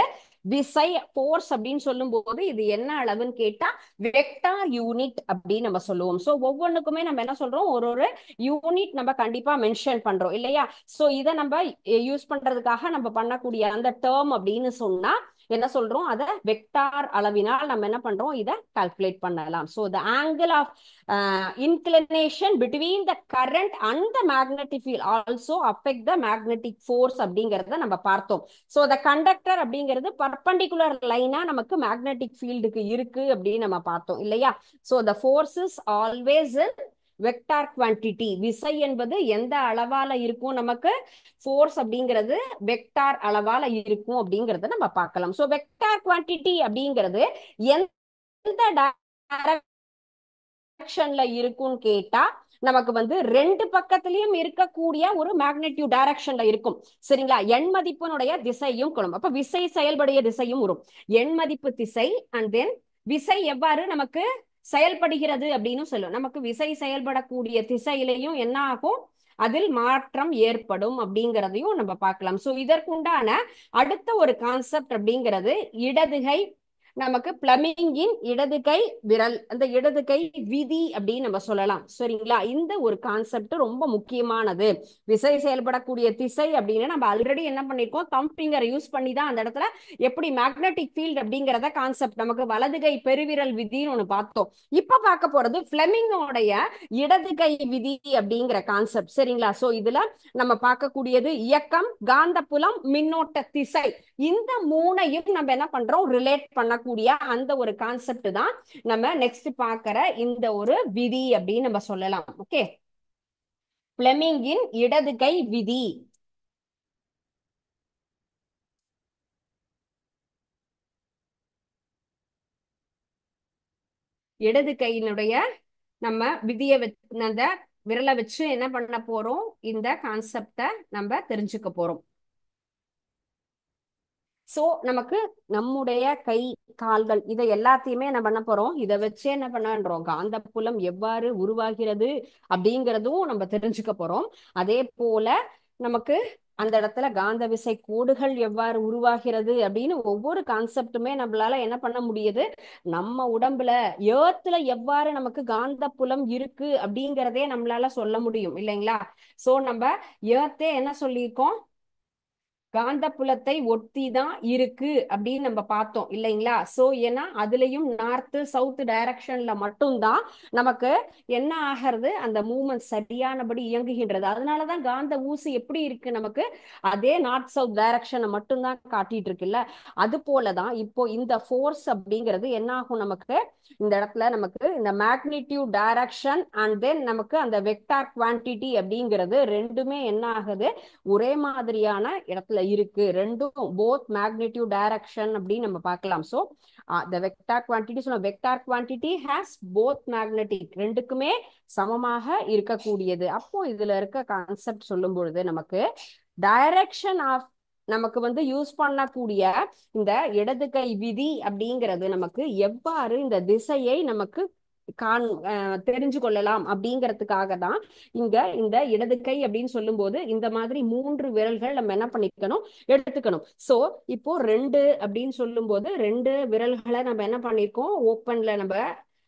விசை போர்ஸ் அப்படின்னு சொல்லும் போது இது என்ன அளவுன்னு கேட்டா வெக்டார் யூனிட் அப்படின்னு நம்ம சொல்லுவோம். சோ ஒவ்வொன்றுக்குமே நம்ம என்ன சொல்றோம், ஒரு ஒரு யூனிட் நம்ம கண்டிப்பா மென்ஷன் பண்றோம் இல்லையா. சோ இதை நம்ம யூஸ் பண்றதுக்காக நம்ம பண்ணக்கூடிய அந்த டேர்ம் அப்படின்னு சொன்னா என்ன சொல்றோம், அத வெக்டார் அளவினால் நம்ம என்ன பண்றோம், இத கால்குலேட் பண்ணலாம். So the angle of inclination between the current and the magnetic field also affect the magnetic force அப்படிங்கறத நம்ம பார்த்தோம். சோ the conductor அப்படிங்கிறது பர்பண்டிகுலர் லைனா நமக்கு மேக்னெட்டிக் ஃபீல்டுக்கு இருக்கு அப்படின்னு நம்ம பார்த்தோம் இல்லையா. So the force is always in vector quantity. விசை என்பது எந்த அளவால இருக்கும், நமக்கு ஃபோர்ஸ் அப்படிங்கிறது வெக்டார் அளவால இருக்கும் அப்படிங்கறத நம்ம பார்க்கலாம். சோ வெக்டார் குவான்டிட்டி அப்படிங்கிறது எந்த டைரக்ஷன்ல இருக்கும்னு கேட்டா நமக்கு வந்து ரெண்டு பக்கத்திலயும் இருக்கக்கூடிய ஒரு மேக்னெட்டிவ் டைரக்ஷன்ல இருக்கும் சரிங்களா. எண் மதிப்பினுடைய திசையும் கொள்ளும். அப்ப விசை செயல்படைய திசையும் வரும். எண் மதிப்பு திசை அண்ட் தென் விசை எவ்வாறு நமக்கு செயல்படுகிறது அப்படின்னு சொல்லும். நமக்கு விசை செயல்படக்கூடிய திசையிலையும் என்ன ஆகும், அதில் மாற்றம் ஏற்படும் அப்படிங்கிறதையும் நம்ம பார்க்கலாம். சோ இதற்குண்டான அடுத்த ஒரு கான்செப்ட் அப்படிங்கிறது இடதுகை நமக்கு பிளமிங்கின் இடது கை விரல், அந்த இடது கை விதி அப்படின்னு நம்ம சொல்லலாம் சரிங்களா. இந்த ஒரு கான்செப்ட் ரொம்ப முக்கியமானது. விசை செயல்படக்கூடிய திசை அப்படின்னு நம்ம ஆல்ரெடி என்ன பண்ணிருக்கோம், தம் ஃபிங்கரை யூஸ் பண்ணி தான் அந்த இடத்துல எப்படி மேக்னெட்டிக் ஃபீல்ட் அப்படிங்கிறத கான்செப்ட் நமக்கு வலது கை பெருவிரல் விதின்னு ஒண்ணு பார்த்தோம். இப்ப பார்க்க போறது பிளமிங்கோடைய இடது கை விதி அப்படிங்கிற கான்செப்ட் சரிங்களா. சோ இதுல நம்ம பார்க்கக்கூடியது இயக்கம், காந்தப்புலம், மின்னோட்ட திசை, இந்த மூணையும் நம்ம என்ன பண்றோம், ரிலேட் பண்ணக்கூடிய அந்த ஒரு கான்செப்ட் தான் நம்ம நெக்ஸ்ட் பார்க்கிற இந்த ஒரு விதி அப்படின்னு நம்ம சொல்லலாம். ஓகே, பிளெமிங்கின் இடது கை விதி. இடது கையினுடைய நம்ம விதியை அந்த விரலை வச்சு என்ன பண்ண போறோம், இந்த கான்செப்ட நம்ம தெரிஞ்சுக்க போறோம். சோ நமக்கு நம்முடைய கை கால்கள் இதை எல்லாத்தையுமே என்ன பண்ண போறோம், இதை வச்சே என்ன பண்றோம், காந்த புலம் எவ்வாறு உருவாகிறது அப்படிங்கிறதும் நம்ம தெரிஞ்சுக்க போறோம். அதே போல நமக்கு அந்த இடத்துல காந்த விசை கோடுகள் எவ்வாறு உருவாகிறது அப்படின்னு ஒவ்வொரு கான்செப்டுமே நம்மளால என்ன பண்ண முடியுது, நம்ம உடம்புல ஏர்த்துல எவ்வாறு நமக்கு காந்த புலம் இருக்கு அப்படிங்கிறதே நம்மளால சொல்ல முடியும் இல்லைங்களா. சோ நம்ம ஏர்த்தே என்ன சொல்லியிருக்கோம், காந்த புலத்தை ஒட்டி தான் இருக்கு அப்படின்னு நம்ம பார்த்தோம் இல்லைங்களா. சோ ஏன்னா அதுலயும் நார்த் சவுத் டைரக்ஷன்ல மட்டும்தான் நமக்கு என்ன ஆகிறது, அந்த மூவ்மெண்ட் சரியானபடி இயங்குகின்றது. அதனாலதான் காந்த ஊசி எப்படி இருக்கு, நமக்கு அதே நார்த் சவுத் டைரக்ஷனை மட்டும்தான் காட்டிட்டு இருக்குல்ல. அது போலதான் இப்போ இந்த ஃபோர்ஸ் அப்படிங்கிறது என்ன ஆகும், நமக்கு இந்த இடத்துல நமக்கு இந்த மேக்னிடியூட் டைரக்ஷன் அண்ட் தென் நமக்கு அந்த வெக்டார் குவான்டிட்டி அப்படிங்கிறது ரெண்டுமே என்ன ஆகுது, ஒரே மாதிரியான இடத்துல இருக்கு. ரெண்டும் போத் மேக்னிடியூட் டைரக்ஷன் அப்படின்னு நம்ம பார்க்கலாம். So the vector quantity, so vector quantity has both magnetic, ரெண்டுக்குமே சமமாக இருக்கக்கூடியது. அப்போ இதுல இருக்க கான்செப்ட் சொல்லும் பொழுது நமக்கு டைரக்ஷன் ஆஃப் நமக்கு வந்து யூஸ் பண்ணக்கூடிய இந்த இடது கை விதி அப்படிங்கிறது நமக்கு எவ்வாறு இந்த திசையை நமக்கு தெரிஞ்சு கொள்ளலாம் அப்படிங்கிறதுக்காக தான் இங்க இந்த இடது கை அப்படின்னு சொல்லும் போது இந்த மாதிரி 3 விரல்கள் நம்ம என்ன பண்ணிக்கணும், எடுத்துக்கணும். சோ இப்போ 2 அப்படின்னு சொல்லும் போது 2 விரல்களை நம்ம என்ன பண்ணிருக்கோம், ஓப்பன்ல நம்ம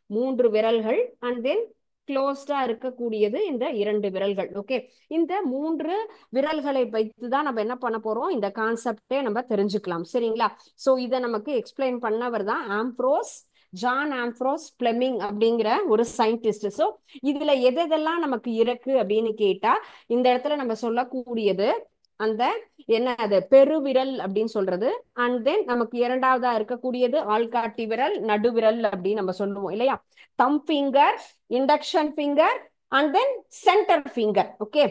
3 விரல்கள் அண்ட் தென் க்ளோஸ்டா இருக்கக்கூடியது இந்த 2 விரல்கள். ஓகே, இந்த 3 விரல்களை வைத்து தான் நம்ம என்ன பண்ண போறோம், இந்த கான்செப்டே நம்ம தெரிஞ்சுக்கலாம் சரிங்களா. சோ இதை நமக்கு எக்ஸ்பிளைன் பண்ணவர் தான் ஆம்ப்ரோஸ் ஜான் ஆம்ப்ரோஸ் பிளெமிங் அப்படிங்கிற ஒரு சயின்டிஸ்ட். ஸோ இதுல எதெல்லாம் நமக்கு இருக்கு அப்படின்னு கேட்டா இந்த இடத்துல நம்ம சொல்லக்கூடியது அந்த என்ன அது பெருவிரல் அப்படின்னு சொல்றது. அண்ட் தென் நமக்கு இரண்டாவதா இருக்கக்கூடியது ஆள்காட்டி விரல், நடுவிரல் அப்படின்னு நம்ம சொல்லுவோம் இல்லையா. Thumb finger, induction finger and then center finger. Okay,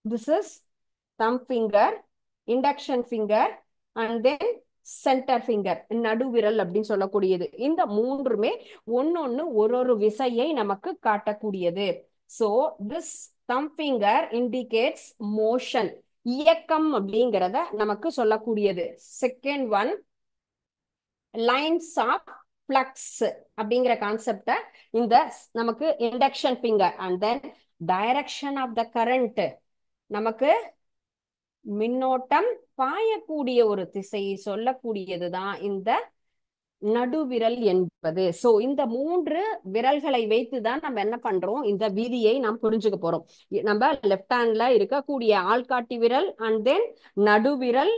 this is thumb finger, induction finger and then center finger, நடுவிரல் அப்படின்னு சொல்லக்கூடியது. இந்த மூன்றுமே ஒன்னொன்னு ஒரு விசையை நமக்கு காட்டக்கூடியது. So this thumb finger indicates motion, இயக்கம் அப்படிங்கிறத நமக்கு சொல்லக்கூடியது. Second one, lines of flux அப்படிங்கிற கான்செப்ட இந்த நமக்கு induction finger and then direction of the current, நமக்கு மின்னோட்டம் பாயக்கூடிய ஒரு திசையை சொல்லக்கூடியதுதான் இந்த நடுவிரல் என்பது. சோ இந்த மூன்று விரல்களை வைத்துதான் நம்ம என்ன பண்றோம், இந்த விதியை நாம் புரிஞ்சுக்க போறோம். நம்ம லெஃப்ட் ஹேண்ட்ல இருக்கக்கூடிய ஆள்காட்டி விரல் அண்ட் தென் நடுவிரல்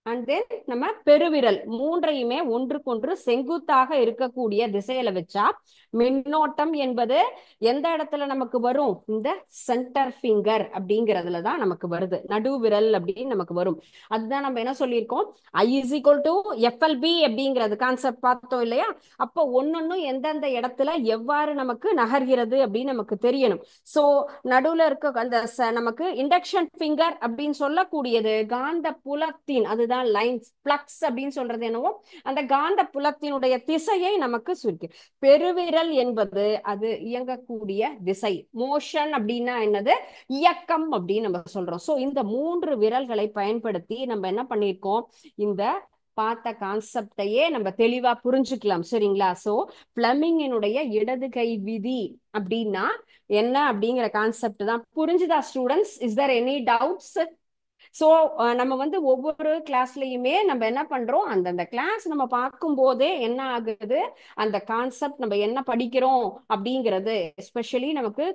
அண்ட் தென் நம்ம பெருவிரல் மூன்றையுமே ஒன்றுக்கொன்று செங்குத்தாக இருக்கக்கூடிய திசையில வச்சா மின்னோட்டம் என்பது எந்த இடத்துல நமக்கு வரும், இந்த சென்டர் ஃபிங்கர் அப்படிங்கிறதுல தான் நமக்கு வருது, நடுவிரல் அப்படின்னு நமக்கு வரும். அதுதான் நம்ம என்ன சொல்லியிருக்கோம், I is equal to FLB அப்படிங்கிறது கான்செப்ட் பார்த்தோம் இல்லையா. அப்போ ஒன்னொன்னும் எந்தெந்த இடத்துல எவ்வாறு நமக்கு நகர்கிறது அப்படின்னு நமக்கு தெரியணும். சோ நடுவுல இருக்க அந்த நமக்கு இண்டக்ஷன் ஃபிங்கர் அப்படின்னு சொல்லக்கூடியது காந்த புலத்தின், அதுதான் லைன்ஸ் ஃப்ளக்ஸ் அப்படின்னு சொல்றது என்னவோ அந்த காந்த புலத்தினுடைய திசையை நமக்கு சுருக்கி. பெருவிரல் என்பது அது இயங்கக்கூடிய திசை, மோஷன் அப்படின்னா என்னது, இயக்கம் அப்படின்னு நம்ம சொல்றோம். சோ இந்த மூன்று விரல்களை பயன்படுத்தி நம்ம என்ன பண்ணிருக்கோம், இந்த பார்த்த கான்செப்டையே நம்ம தெளிவா புரிஞ்சுக்கலாம். சரிங்களா. சோ பிளமிங்கினுடைய இடது கை விதி அப்படின்னா என்ன அப்படிங்கிற கான்செப்ட் தான். புரிஞ்சுதா students? Is there any doubts? So நம்ம வந்து ஒவ்வொரு கிளாஸ்லயுமே நம்ம என்ன பண்றோம், அந்தந்த கிளாஸ் நம்ம பார்க்கும் போதே என்ன ஆகுது, அந்த கான்செப்ட் நம்ம என்ன படிக்கிறோம் அப்படிங்கிறது, எஸ்பெஷலி நமக்கு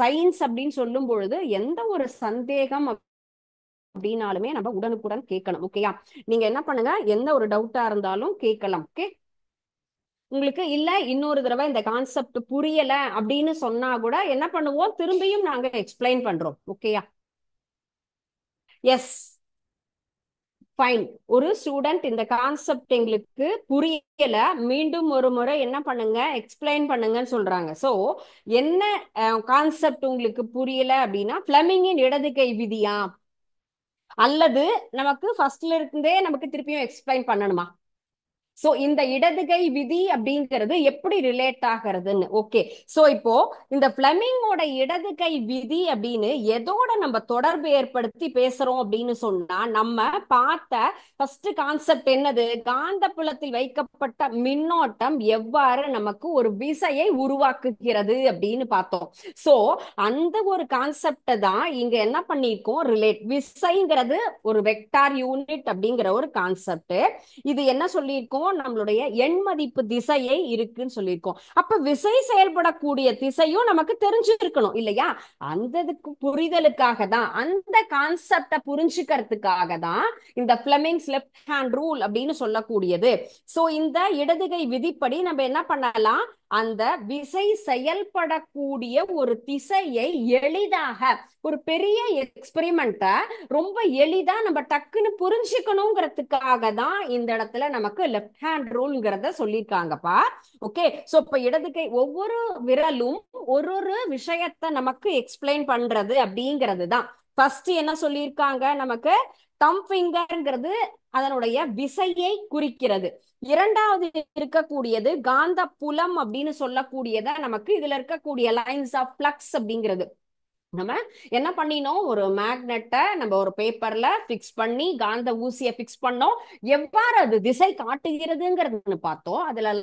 சயின்ஸ் அப்படின்னு சொல்லும் பொழுது எந்த ஒரு சந்தேகம் அப்படின்னாலுமே நம்ம உடனுக்குடன் கேட்கணும். ஓகேயா. நீங்க என்ன பண்ணுங்க, எந்த ஒரு டவுட்டா இருந்தாலும் கேட்கலாம். ஓகே, உங்களுக்கு இல்ல இன்னொரு தடவை இந்த கான்செப்ட் புரியல அப்படின்னு சொன்னா கூட என்ன பண்ணுவோம், திரும்பியும் நாங்க எக்ஸ்பிளைன் பண்றோம். ஓகேயா. Yes, fine. ஒரு ஸ்டூடெண்ட் இந்த கான்செப்ட் எங்களுக்கு புரியல, மீண்டும் ஒரு முறை என்ன பண்ணுங்க, எக்ஸ்பிளைன் பண்ணுங்கன்னு சொல்றாங்க. சோ என்ன கான்செப்ட் உங்களுக்கு புரியல அப்படின்னா, பிளமிங்கின் இடது கை விதியா அல்லது நமக்கு ஃபர்ஸ்ட்ல இருந்தே நமக்கு திருப்பியும் எக்ஸ்பிளைன் பண்ணணுமா? சோ இந்த இடதுகை விதி அப்படிங்கிறது எப்படி ரிலேட் ஆகிறதுன்னு. ஓகே, சோ இப்போ இந்த பிளமிங்கோட இடதுகை விதி அப்படின்னு எதோட நம்ம தொடர்பு ஏற்படுத்தி பேசுறோம் அப்படின்னு சொன்னா, நம்ம பார்த்த ஃபர்ஸ்ட் கான்செப்ட் என்னது, காந்த புலத்தில் வைக்கப்பட்ட மின்னோட்டம் எவ்வாறு நமக்கு ஒரு விசையை உருவாக்குகிறது அப்படின்னு பார்த்தோம். சோ அந்த ஒரு கான்செப்ட தான் இங்க என்ன பண்ணிருக்கோம், ரிலேட். விசைங்கிறது ஒரு வெக்டார் யூனிட் அப்படிங்கிற ஒரு கான்செப்ட். இது என்ன சொல்லியிருக்கோம், நம்மளுடைய எண் மதிப்பு திசையை இருக்குன்னு சொல்லியிருக்கோம். அப்ப விசை செயல்படக்கூடிய திசையும் நமக்கு தெரிஞ்சிருக்கணும் இல்லையா. அந்த புரிதலுக்காக தான், அந்த கான்செப்ட புரிஞ்சுக்கிறதுக்காக தான் இந்த பிளமிங்ஸ் லெஃப்ட் ஹேண்ட் ரூல் அப்படின்னு சொல்லக்கூடியது. சோ இந்த இடதுகை விதிப்படி நம்ம என்ன பண்ணலாம், அந்த விசை செயல்படக்கூடிய ஒரு திசையை எளிதாக, ஒரு பெரிய எக்ஸ்பெரிமெண்ட்டை ரொம்ப எளிதா நம்ம டக்குன்னு புரிஞ்சுக்கணுங்கிறதுக்காக தான் இந்த இடத்துல நமக்கு லெஃப்ட் ஹேண்ட் ரூல்ங்கிறத சொல்லியிருக்காங்கப்பா. ஓகே, சோ இப்ப இடது கை ஒவ்வொரு விரலும் ஒரு விஷயத்த நமக்கு எக்ஸ்பிளைன் பண்றது அப்படிங்கிறது தான். ஃபர்ஸ்ட் என்ன சொல்லியிருக்காங்க, நமக்கு தம் ஃபிங்கர்ங்கிறது அதனுடைய விசையை குறிக்கிறது. இரண்டாவது இருக்கக்கூடியது காந்த புலம் அப்படின்னு சொல்லக்கூடியத நமக்கு இதுல இருக்கக்கூடிய லைன்ஸ் ஆஃப் ஃப்ளக்ஸ் அப்படிங்கிறது. நம்ம என்ன பண்ணினோம், ஒரு மேக்னெட்டை நம்ம ஒரு பேப்பர்ல பிக்ஸ் பண்ணி காந்த ஊசியை பிக்ஸ் பண்ணோம், எவ்வாறு அது திசை காட்டுகிறதுங்கிறது பார்த்தோம். அதுல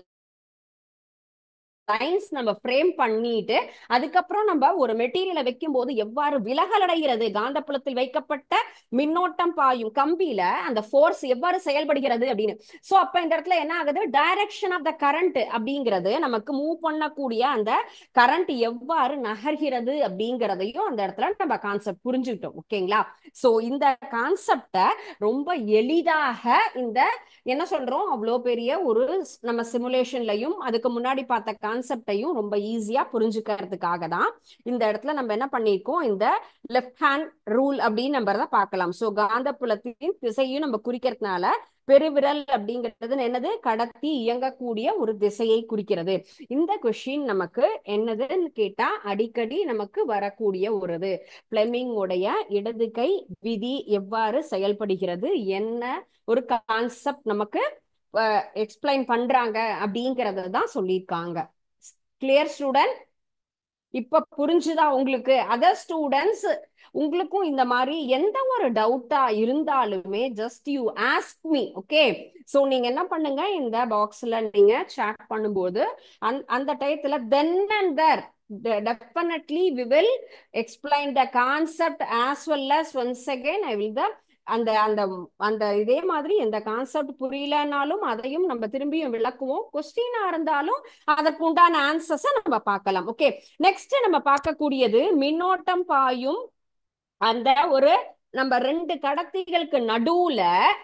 லைன்ஸ் நம்ம ஃப்ரேம் பண்ணிட்டு அதுக்கப்புறம் நம்ம ஒரு மெட்டீரியலை வைக்கும் போது எவ்வாறு விலகல் அடைகிறது, காந்தப்புலத்தில் வைக்கப்பட்ட மின்னோட்டம் பாயும் கம்பியில அந்த ஃபோர்ஸ் எவ்வாறு செயல்படுகிறது அப்படின்னு. சோ அப்ப இந்த இடத்துல என்ன ஆகுது, டைரக்ஷன் ஆஃப் த கரண்ட் அப்படிங்கிறது நமக்கு மூவ் பண்ணக்கூடிய அந்த கரண்ட் எவ்வாறு நகர்கிறது அப்படிங்கிறதையும் அந்த இடத்துல நம்ம கான்செப்ட் புரிஞ்சுக்கிட்டோம். ஓகேங்களா. சோ இந்த கான்செப்டை ரொம்ப எளிதாக இந்த என்ன சொல்றோம், அவ்வளோ பெரிய ஒரு நம்ம சிமுலேஷன்லையும் அதுக்கு முன்னாடி பார்த்த கான்செப்டையும் ரொம்ப ஈஸியா புரிஞ்சுக்கிறதுக்காக தான் இந்த இடத்துல நம்ம என்ன பண்ணிருக்கோம், இந்த லெஃப்ட் ஹேண்ட் ரூல் அப்படின்னு நம்ம தான் பார்க்கலாம். சோ காந்தப்புலத்தின் திசையும் நம்ம குறிக்கிறதுனால பெருவிரல் அப்படிங்கிறது என்னது, கடத்தி இயங்கக்கூடிய ஒரு திசையை குறிக்கிறது. இந்த கொஸ்டின் நமக்கு என்னதுன்னு கேட்டா அடிக்கடி நமக்கு வரக்கூடிய ஒரு இது, பிளெமிங் உடைய இடது கை விதி எவ்வாறு செயல்படுகிறது, என்ன ஒரு கான்செப்ட் நமக்கு எக்ஸ்பிளைன் பண்றாங்க அப்படிங்கறத தான் சொல்லியிருக்காங்க. Clear student? இப்ப புரிஞ்சுதா உங்களுக்கு? அதர் ஸ்டூடெண்ட்ஸ் உங்களுக்கும் இந்த மாதிரி எந்த ஒரு டவுட்டா இருந்தாலுமே just you ask me. Okay, so நீங்க என்ன பண்ணுங்க, இந்த பாக்ஸ்ல நீங்க chat பண்ணும்போது அந்த டயத்துல then and there definitely we will explain the concept as well as once again I will the அந்த அந்த அந்த இதே மாதிரி எந்த கான்செப்ட் புரியலனாலும் அதையும் நம்ம திரும்பியும் விளக்குவோம். கொஸ்டினா இருந்தாலும் அதற்கு உண்டான ஆன்சர்ஸை நம்ம பார்க்கலாம். ஓகே, நெக்ஸ்ட் நம்ம பார்க்கக்கூடியது மின்னோட்டம் பாயும் அந்த ஒரு நம்ம ரெண்டு கடத்திகளுக்கு நடுவுல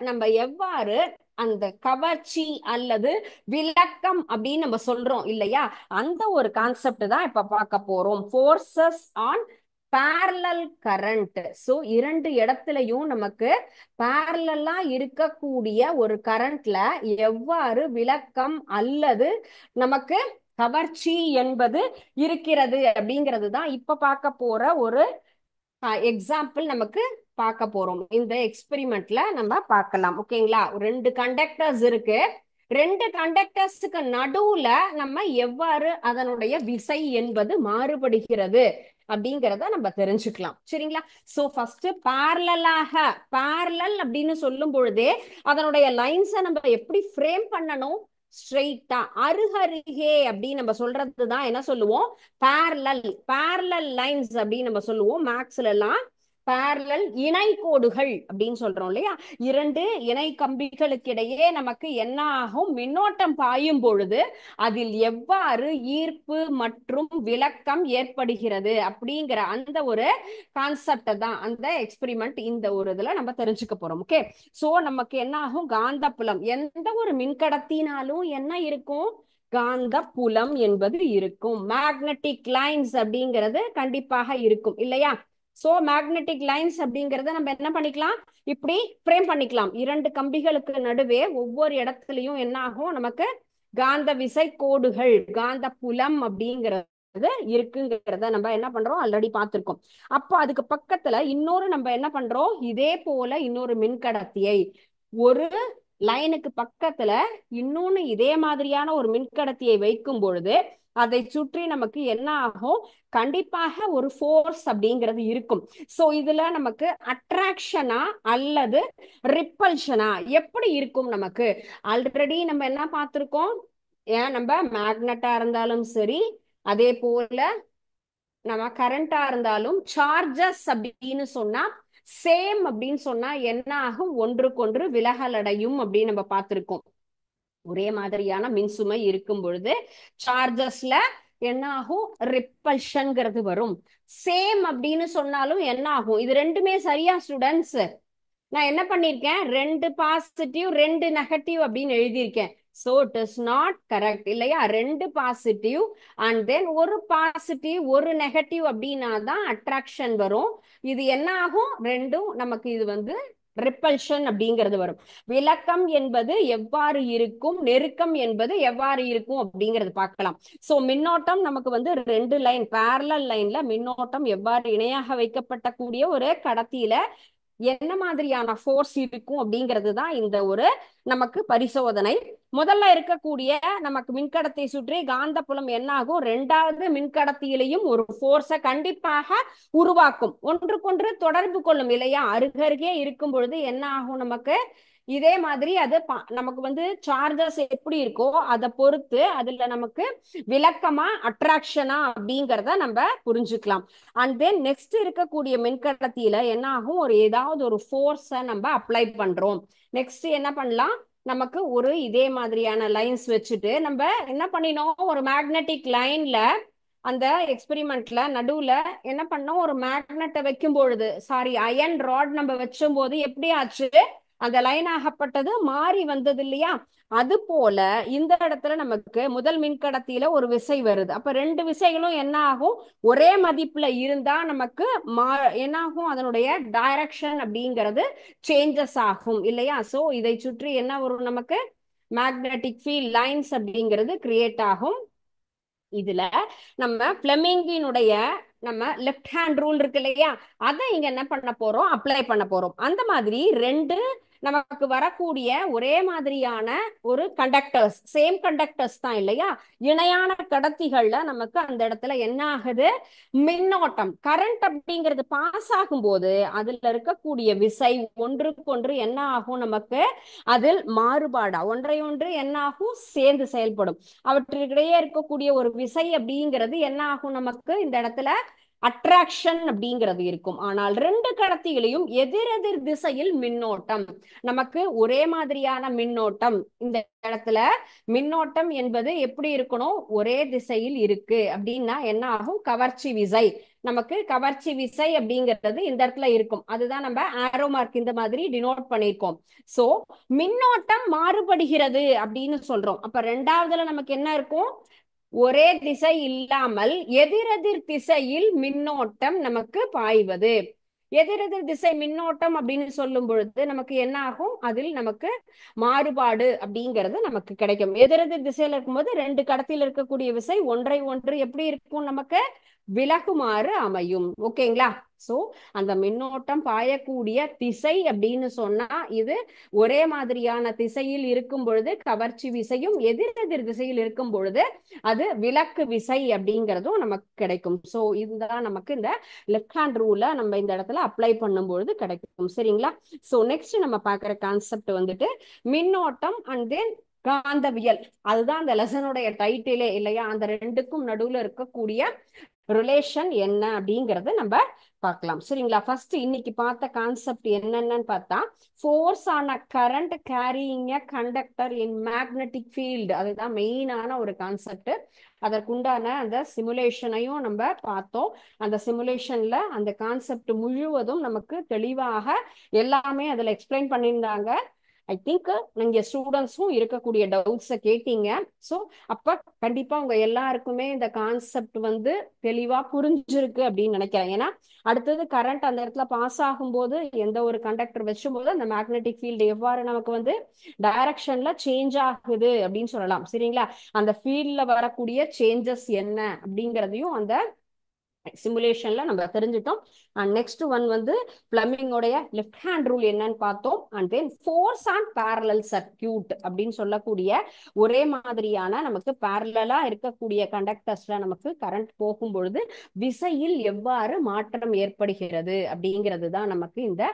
நம்ம எவ்வாறு அந்த கவர்ச்சி அல்லது விளக்கம் அப்படின்னு நம்ம சொல்றோம் இல்லையா, அந்த ஒரு கான்செப்ட் தான் இப்ப பார்க்க போறோம். Forces on parallel current. So இரண்டு இடத்துலயும் நமக்கு parallel இருக்கக்கூடிய ஒரு கரண்ட்ல எவ்வாறு விளக்கம் அல்லது நமக்கு கவர்ச்சி என்பது இருக்கிறது அப்படிங்கிறது தான் இப்ப பார்க்க போற ஒரு எக்ஸாம்பிள் நமக்கு பார்க்க போறோம். இந்த எக்ஸ்பெரிமெண்ட்ல நம்ம பார்க்கலாம். ஓகேங்களா, ரெண்டு கண்டக்டர்ஸ் இருக்கு, ரெண்டு கண்டக்டர்ஸுக்கு நடுவுல நம்ம எவ்வாறு அதனுடைய விசை என்பது மாறுபடுகிறது அப்படிங்கிறத நம்ம தெரிஞ்சுக்கலாம். சரிங்களா, சோ ஃபர்ஸ்ட் parallel அப்படின்னு சொல்லும் பொழுதே அதனுடைய லைன்ஸை நம்ம எப்படி ஃப்ரேம் பண்ணணும், ஸ்ட்ரெயிட்டா அருகருகே அப்படின்னு நம்ம சொல்றதுதான் என்ன சொல்லுவோம், parallel லைன்ஸ் அப்படின்னு நம்ம சொல்லுவோம். மேக்ஸ்ல எல்லாம் parallel இணை கோடுகள் அப்படின்னு சொல்றோம் இல்லையா, இரண்டு இணை கம்பிகளுக்கு இடையே நமக்கு என்ன ஆகும், மின்னோட்டம் பாயும் பொழுது அதில் எவ்வாறு ஈர்ப்பு மற்றும் விளக்கம் ஏற்படுகிறது அப்படிங்கிற அந்த ஒரு கான்செப்ட் தான் அந்த எக்ஸ்பெரிமெண்ட் இந்த ஒரு இதுல நம்ம தெரிஞ்சுக்க போறோம். ஓகே, சோ நமக்கு என்ன ஆகும், காந்தப்புலம் எந்த ஒரு மின்கடத்தினாலும் என்ன இருக்கும், காந்த புலம் என்பது இருக்கும். மேக்னெட்டிக் லைன்ஸ் அப்படிங்கிறது கண்டிப்பாக இருக்கும் இல்லையா. சோ மேக்னெட்டிக் லைன்ஸ் அப்படிங்கறத நம்ம என்ன பண்ணிக்கலாம், இப்படி ஃப்ரேம் பண்ணிக்கலாம். இரண்டு கம்பிகளுக்கு நடுவே ஒவ்வொரு இடத்துலயும் என்ன ஆகும், நமக்கு காந்த விசை கோடுகள் காந்த புலம் அப்படிங்கிறது இருக்குங்கிறத நம்ம என்ன பண்றோம், ஆல்ரெடி பார்த்திருக்கோம். அப்போ அதுக்கு பக்கத்துல இன்னொரு நம்ம என்ன பண்றோம், இதே போல இன்னொரு மின்கடத்தியை ஒரு லைனுக்கு பக்கத்துல இன்னொன்னு இதே மாதிரியான ஒரு மின்கடத்தியை வைக்கும் பொழுது அதை சுற்றி நமக்கு என்ன ஆகும், கண்டிப்பாக ஒரு ஃபோர்ஸ் அப்படிங்கிறது இருக்கும். சோ இதுல நமக்கு அட்ராக்ஷனா அல்லது ரிப்பல்ஷனா எப்படி இருக்கும் நமக்கு, ஆல்ரெடி நம்ம என்ன பார்த்திருக்கோம், ஏன் நம்ம மேக்னட்டா இருந்தாலும் சரி, அதே போல நம்ம கரண்டா இருந்தாலும் சார்ஜஸ் அப்படின்னு சொன்னா சேம் அப்படின்னு சொன்னா என்ன ஆகும், ஒன்றுக்கொன்று விலகல் அடையும் அப்படின்னு நம்ம பார்த்திருக்கோம். ஒரே மாதிரியான மின்சுமை இருக்கும் பொழுது சார்ஜஸ்ல என்ன ஆகும், ரிப்பல்ஷன்ங்கிறது வரும். சேம் அப்படின்னு சொன்னாலும் என்ன ஆகும், இது ரெண்டுமே சரியா ஸ்டூடெண்ட்ஸ்? நான் என்ன பண்ணிருக்கேன், ரெண்டு பாசிட்டிவ் ரெண்டு நெகட்டிவ் அப்படின்னு எழுதியிருக்கேன். So it is not correct இல்லையா, ரெண்டு பாசிட்டிவ் அண்ட் தென் ஒரு பாசிட்டிவ் ஒரு நெகட்டிவ் அப்படின்னா தான் அட்ராக்ஷன் வரும். இது என்ன ஆகும், ரெண்டும் நமக்கு இது வந்து ரிப்பல்ஷன் அப்படிங்கிறது வரும். விளக்கம் என்பது எவ்வாறு இருக்கும், நெருக்கம் என்பது எவ்வாறு இருக்கும் அப்படிங்கறது பார்க்கலாம். சோ மின்னோட்டம் நமக்கு வந்து ரெண்டு லைன் parallel லைன்ல மின்னோட்டம் எவ்வாறு இணையாக வைக்கப்பட்ட கூடிய ஒரு கடத்தியில என்ன மாதிரியான ஃபோர்ஸ் இருக்கும் அப்படிங்கிறது தான் இந்த ஒரு நமக்கு பரிசோதனை. முதல்ல இருக்கக்கூடிய நமக்கு மின்கடத்தை சுற்றி காந்தப்புலம் என்ன ஆகும், ரெண்டாவது மின்கடத்தியிலையும் ஒரு ஃபோர்ஸை கண்டிப்பாக உருவாக்கும், ஒன்றுக்கொன்று தொடர்பு கொள்ளும் இல்லையா. அருகருகே இருக்கும் பொழுது என்ன ஆகும், நமக்கு இதே மாதிரி அது நமக்கு வந்து சார்ஜஸ் எப்படி இருக்கோ அதை பொறுத்து அதுல நமக்கு விளக்கமா அட்ராக்ஷனா அப்படிங்கிறத நம்ம புரிஞ்சுக்கலாம். அண்ட் தென் நெக்ஸ்ட் இருக்கக்கூடிய மின்கடத்தியில என்ன ஆகும், ஒரு ஏதாவது ஒரு ஃபோர்ஸை நம்ம அப்ளை பண்றோம். நெக்ஸ்ட் என்ன பண்ணலாம், நமக்கு ஒரு இதே மாதிரியான லைன்ஸ் வச்சுட்டு நம்ம என்ன பண்ணினோம், ஒரு மேக்னெட்டிக் லைன்ல அந்த எக்ஸ்பெரிமெண்ட்ல நடுவுல என்ன பண்ணோம், ஒரு மேக்னெட்டை வைக்கும் பொழுது சாரி அயன் ராட் நம்ம வச்சும் போது எப்படி ஆச்சு, அந்த லைன் ஆகப்பட்டது மாறி வந்தது இல்லையா? அது போல இந்த இடத்துல நமக்கு முதல் மின்கடத்தியில ஒரு விசை வருது. அப்ப ரெண்டு விசைகளும் என்ன ஆகும்? ஒரே மதிப்புல இருந்தா நமக்கு என்ன ஆகும்? அதனுடைய டைரக்ஷன் அப்படிங்கிறது சேஞ்சஸ் ஆகும் இல்லையா? சோ இதை சுற்றி என்ன வரும் நமக்கு? மேக்னெட்டிக் ஃபீல்ட் லைன்ஸ் அப்படிங்கிறது கிரியேட் ஆகும். இதுல நம்ம பிளெமிங்கினுடைய நம்ம லெஃப்ட் ஹேண்ட் ரூல் இருக்கு இல்லையா, அதை இங்க என்ன பண்ண போறோம்? அப்ளை பண்ண போறோம். அந்த மாதிரி ரெண்டு நமக்கு வரக்கூடிய ஒரே மாதிரியான ஒரு கண்டக்டர்ஸ், சேம் கண்டக்டர்ஸ் தான் இல்லையா, இணையான கடத்திகள்ல நமக்கு அந்த இடத்துல என்ன ஆகுது? மின்னோட்டம், கரண்ட் அப்படிங்கிறது பாஸ் ஆகும்போது அதுல இருக்கக்கூடிய விசை ஒன்றுக்கொன்று என்ன ஆகும்? நமக்கு அதில் மாறுபாடா ஒன்றை ஒன்று என்ன ஆகும்? சேர்ந்து செயல்படும். அவற்றுக்கிடையே இருக்கக்கூடிய ஒரு விசை அப்படிங்கிறது என்ன ஆகும்? நமக்கு இந்த இடத்துல அட்ராக்ஷன் அப்படிங்கிறது இருக்கும். ஆனால் ரெண்டு கடத்திகளையும் எதிரெதிர் திசையில் மின்னோட்டம், நமக்கு ஒரே மாதிரியான மின்னோட்டம். இந்த இடத்துல மின்னோட்டம் என்பது எப்படி இருக்கணும்? ஒரே திசையில் இருக்கு அப்படின்னா என்ன ஆகும்? கவர்ச்சி விசை, நமக்கு கவர்ச்சி விசை அப்படிங்கிறது இந்த இடத்துல இருக்கும். அதுதான் நம்ம ஆரோ மார்க் இந்த மாதிரி டினோட் பண்ணியிருக்கோம். சோ மின்னோட்டம் மாறுபடுகிறது அப்படின்னு சொல்றோம். அப்ப ரெண்டாவதுல நமக்கு என்ன இருக்கும்? ஒரே திசை இல்லாமல் எதிரெதிர் திசையில் மின்னோட்டம் நமக்கு பாய்வது. எதிரெதிர் திசை மின்னோட்டம் அப்படின்னு சொல்லும் பொழுது நமக்கு என்ன ஆகும்? அதில் நமக்கு மாறுபாடு அப்படிங்கிறது நமக்கு கிடைக்கும். எதிரெதிர் திசையில இருக்கும்போது ரெண்டு கடத்தியில் இருக்கக்கூடிய விசை ஒன்றை ஒன்று எப்படி இருக்கும்? நமக்கு விலகுமாறு அமையும். ஓகேங்களா? சோ அந்த மின்னோட்டம் பாயக்கூடிய திசை அப்படின்னு சொன்னா இது ஒரே மாதிரியான திசையில் இருக்கும் பொழுது கவர்ச்சி விசையும், எதிரெதிர் திசையில் இருக்கும் பொழுது அது விலக்கு விசை அப்படிங்கிறதும் நமக்கு கிடைக்கும். சோ இதுதான் நமக்கு இந்த லெஃப்ட் ஹேண்ட் ரூல நம்ம இந்த இடத்துல அப்ளை பண்ணும்பொழுது கிடைக்கும். சரிங்களா? சோ நெக்ஸ்ட் நம்ம பார்க்குற கான்செப்ட் வந்துட்டு மின்னோட்டம் அண்ட் தென் காந்தவியல். அதுதான் அந்த லெசனுடைய டைட்டிலே இல்லையா? அந்த ரெண்டுக்கும் நடுவுல இருக்கக்கூடிய ரிலேஷன் என்ன அப்படிங்கறத நம்ம பார்க்கலாம். சரிங்களா? ஃபர்ஸ்ட் இன்னைக்கு பார்த்த கான்செப்ட் என்னென்னு பார்த்தா, force on a current carrying a conductor in magnetic field. அதுதான் மெயினான ஒரு கான்செப்ட். அதற்குண்டான அந்த சிமுலேஷனையும் நம்ம பார்த்தோம். அந்த சிமுலேஷன்ல அந்த கான்செப்ட் முழுவதும் நமக்கு தெளிவாக எல்லாமே அதுல எக்ஸ்பிளைன் பண்ணியிருந்தாங்க. ஐ திங்க் நீங்க ஸ்டூடெண்ட்ஸும் இருக்கக்கூடிய டவுட்ஸை கேட்டீங்க. ஸோ அப்ப கண்டிப்பா உங்க எல்லாருக்குமே இந்த கான்செப்ட் வந்து தெளிவா புரிஞ்சிருக்கு அப்படின்னு நினைக்கிறேன். ஏன்னா அடுத்தது கரண்ட் அந்த இடத்துல பாஸ் ஆகும்போது எந்த ஒரு கண்டக்டர் வச்சும்போது அந்த மேக்னெட்டிக் ஃபீல்டு எவ்வாறு நமக்கு வந்து டைரக்ஷன்ல சேஞ்ச் ஆகுது அப்படின்னு சொல்லலாம். சரிங்களா? அந்த ஃபீல்ட்ல வரக்கூடிய சேஞ்சஸ் என்ன அப்படிங்கிறதையும் அந்த சிமுலேஷன்ல நம்ம தெரிஞ்சிட்டோம். அண்ட் நெக்ஸ்ட் ஒன் வந்து பிளம்பிங்கோடைய லெஃப்ட் ஹேண்ட் ரூல் என்னன்னு பார்த்தோம். And then force on parallel circuit அப்படின்னு சொல்லக்கூடிய ஒரே மாதிரியான நமக்கு பேரலா இருக்கக்கூடிய கண்டக்டர்ஸ்ல நமக்கு கரண்ட் போகும் பொழுது விசையில் எவ்வாறு மாற்றம் ஏற்படுகிறது அப்படிங்கிறது தான் நமக்கு இந்த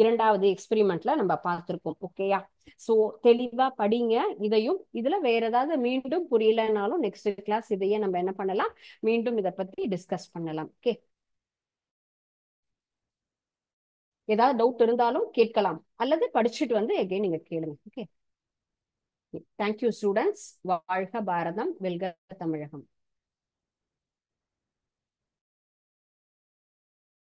இரண்டாவது எக்ஸ்பெரிமெண்ட்ல நம்ம பார்த்திருக்கோம். ஓகேயா? சோ தெளிவா படிங்க இதையும். இதுல வேற ஏதாவது மீண்டும் புரியலனாலும் நெக்ஸ்ட் கிளாஸ் இதையே நம்ம என்ன பண்ணலாம்? மீண்டும் இதை பத்தி டிஸ்கஸ் பண்ணலாம். ஓகே? ஏதாவது டவுட் இருந்தாலும் கேட்கலாம், அல்லது படிச்சுட்டு வந்து எகைன் நீங்க கேளுங்க. ஓகே? Thank you students. வாழ்க பாரதம், வெல்க தமிழகம்.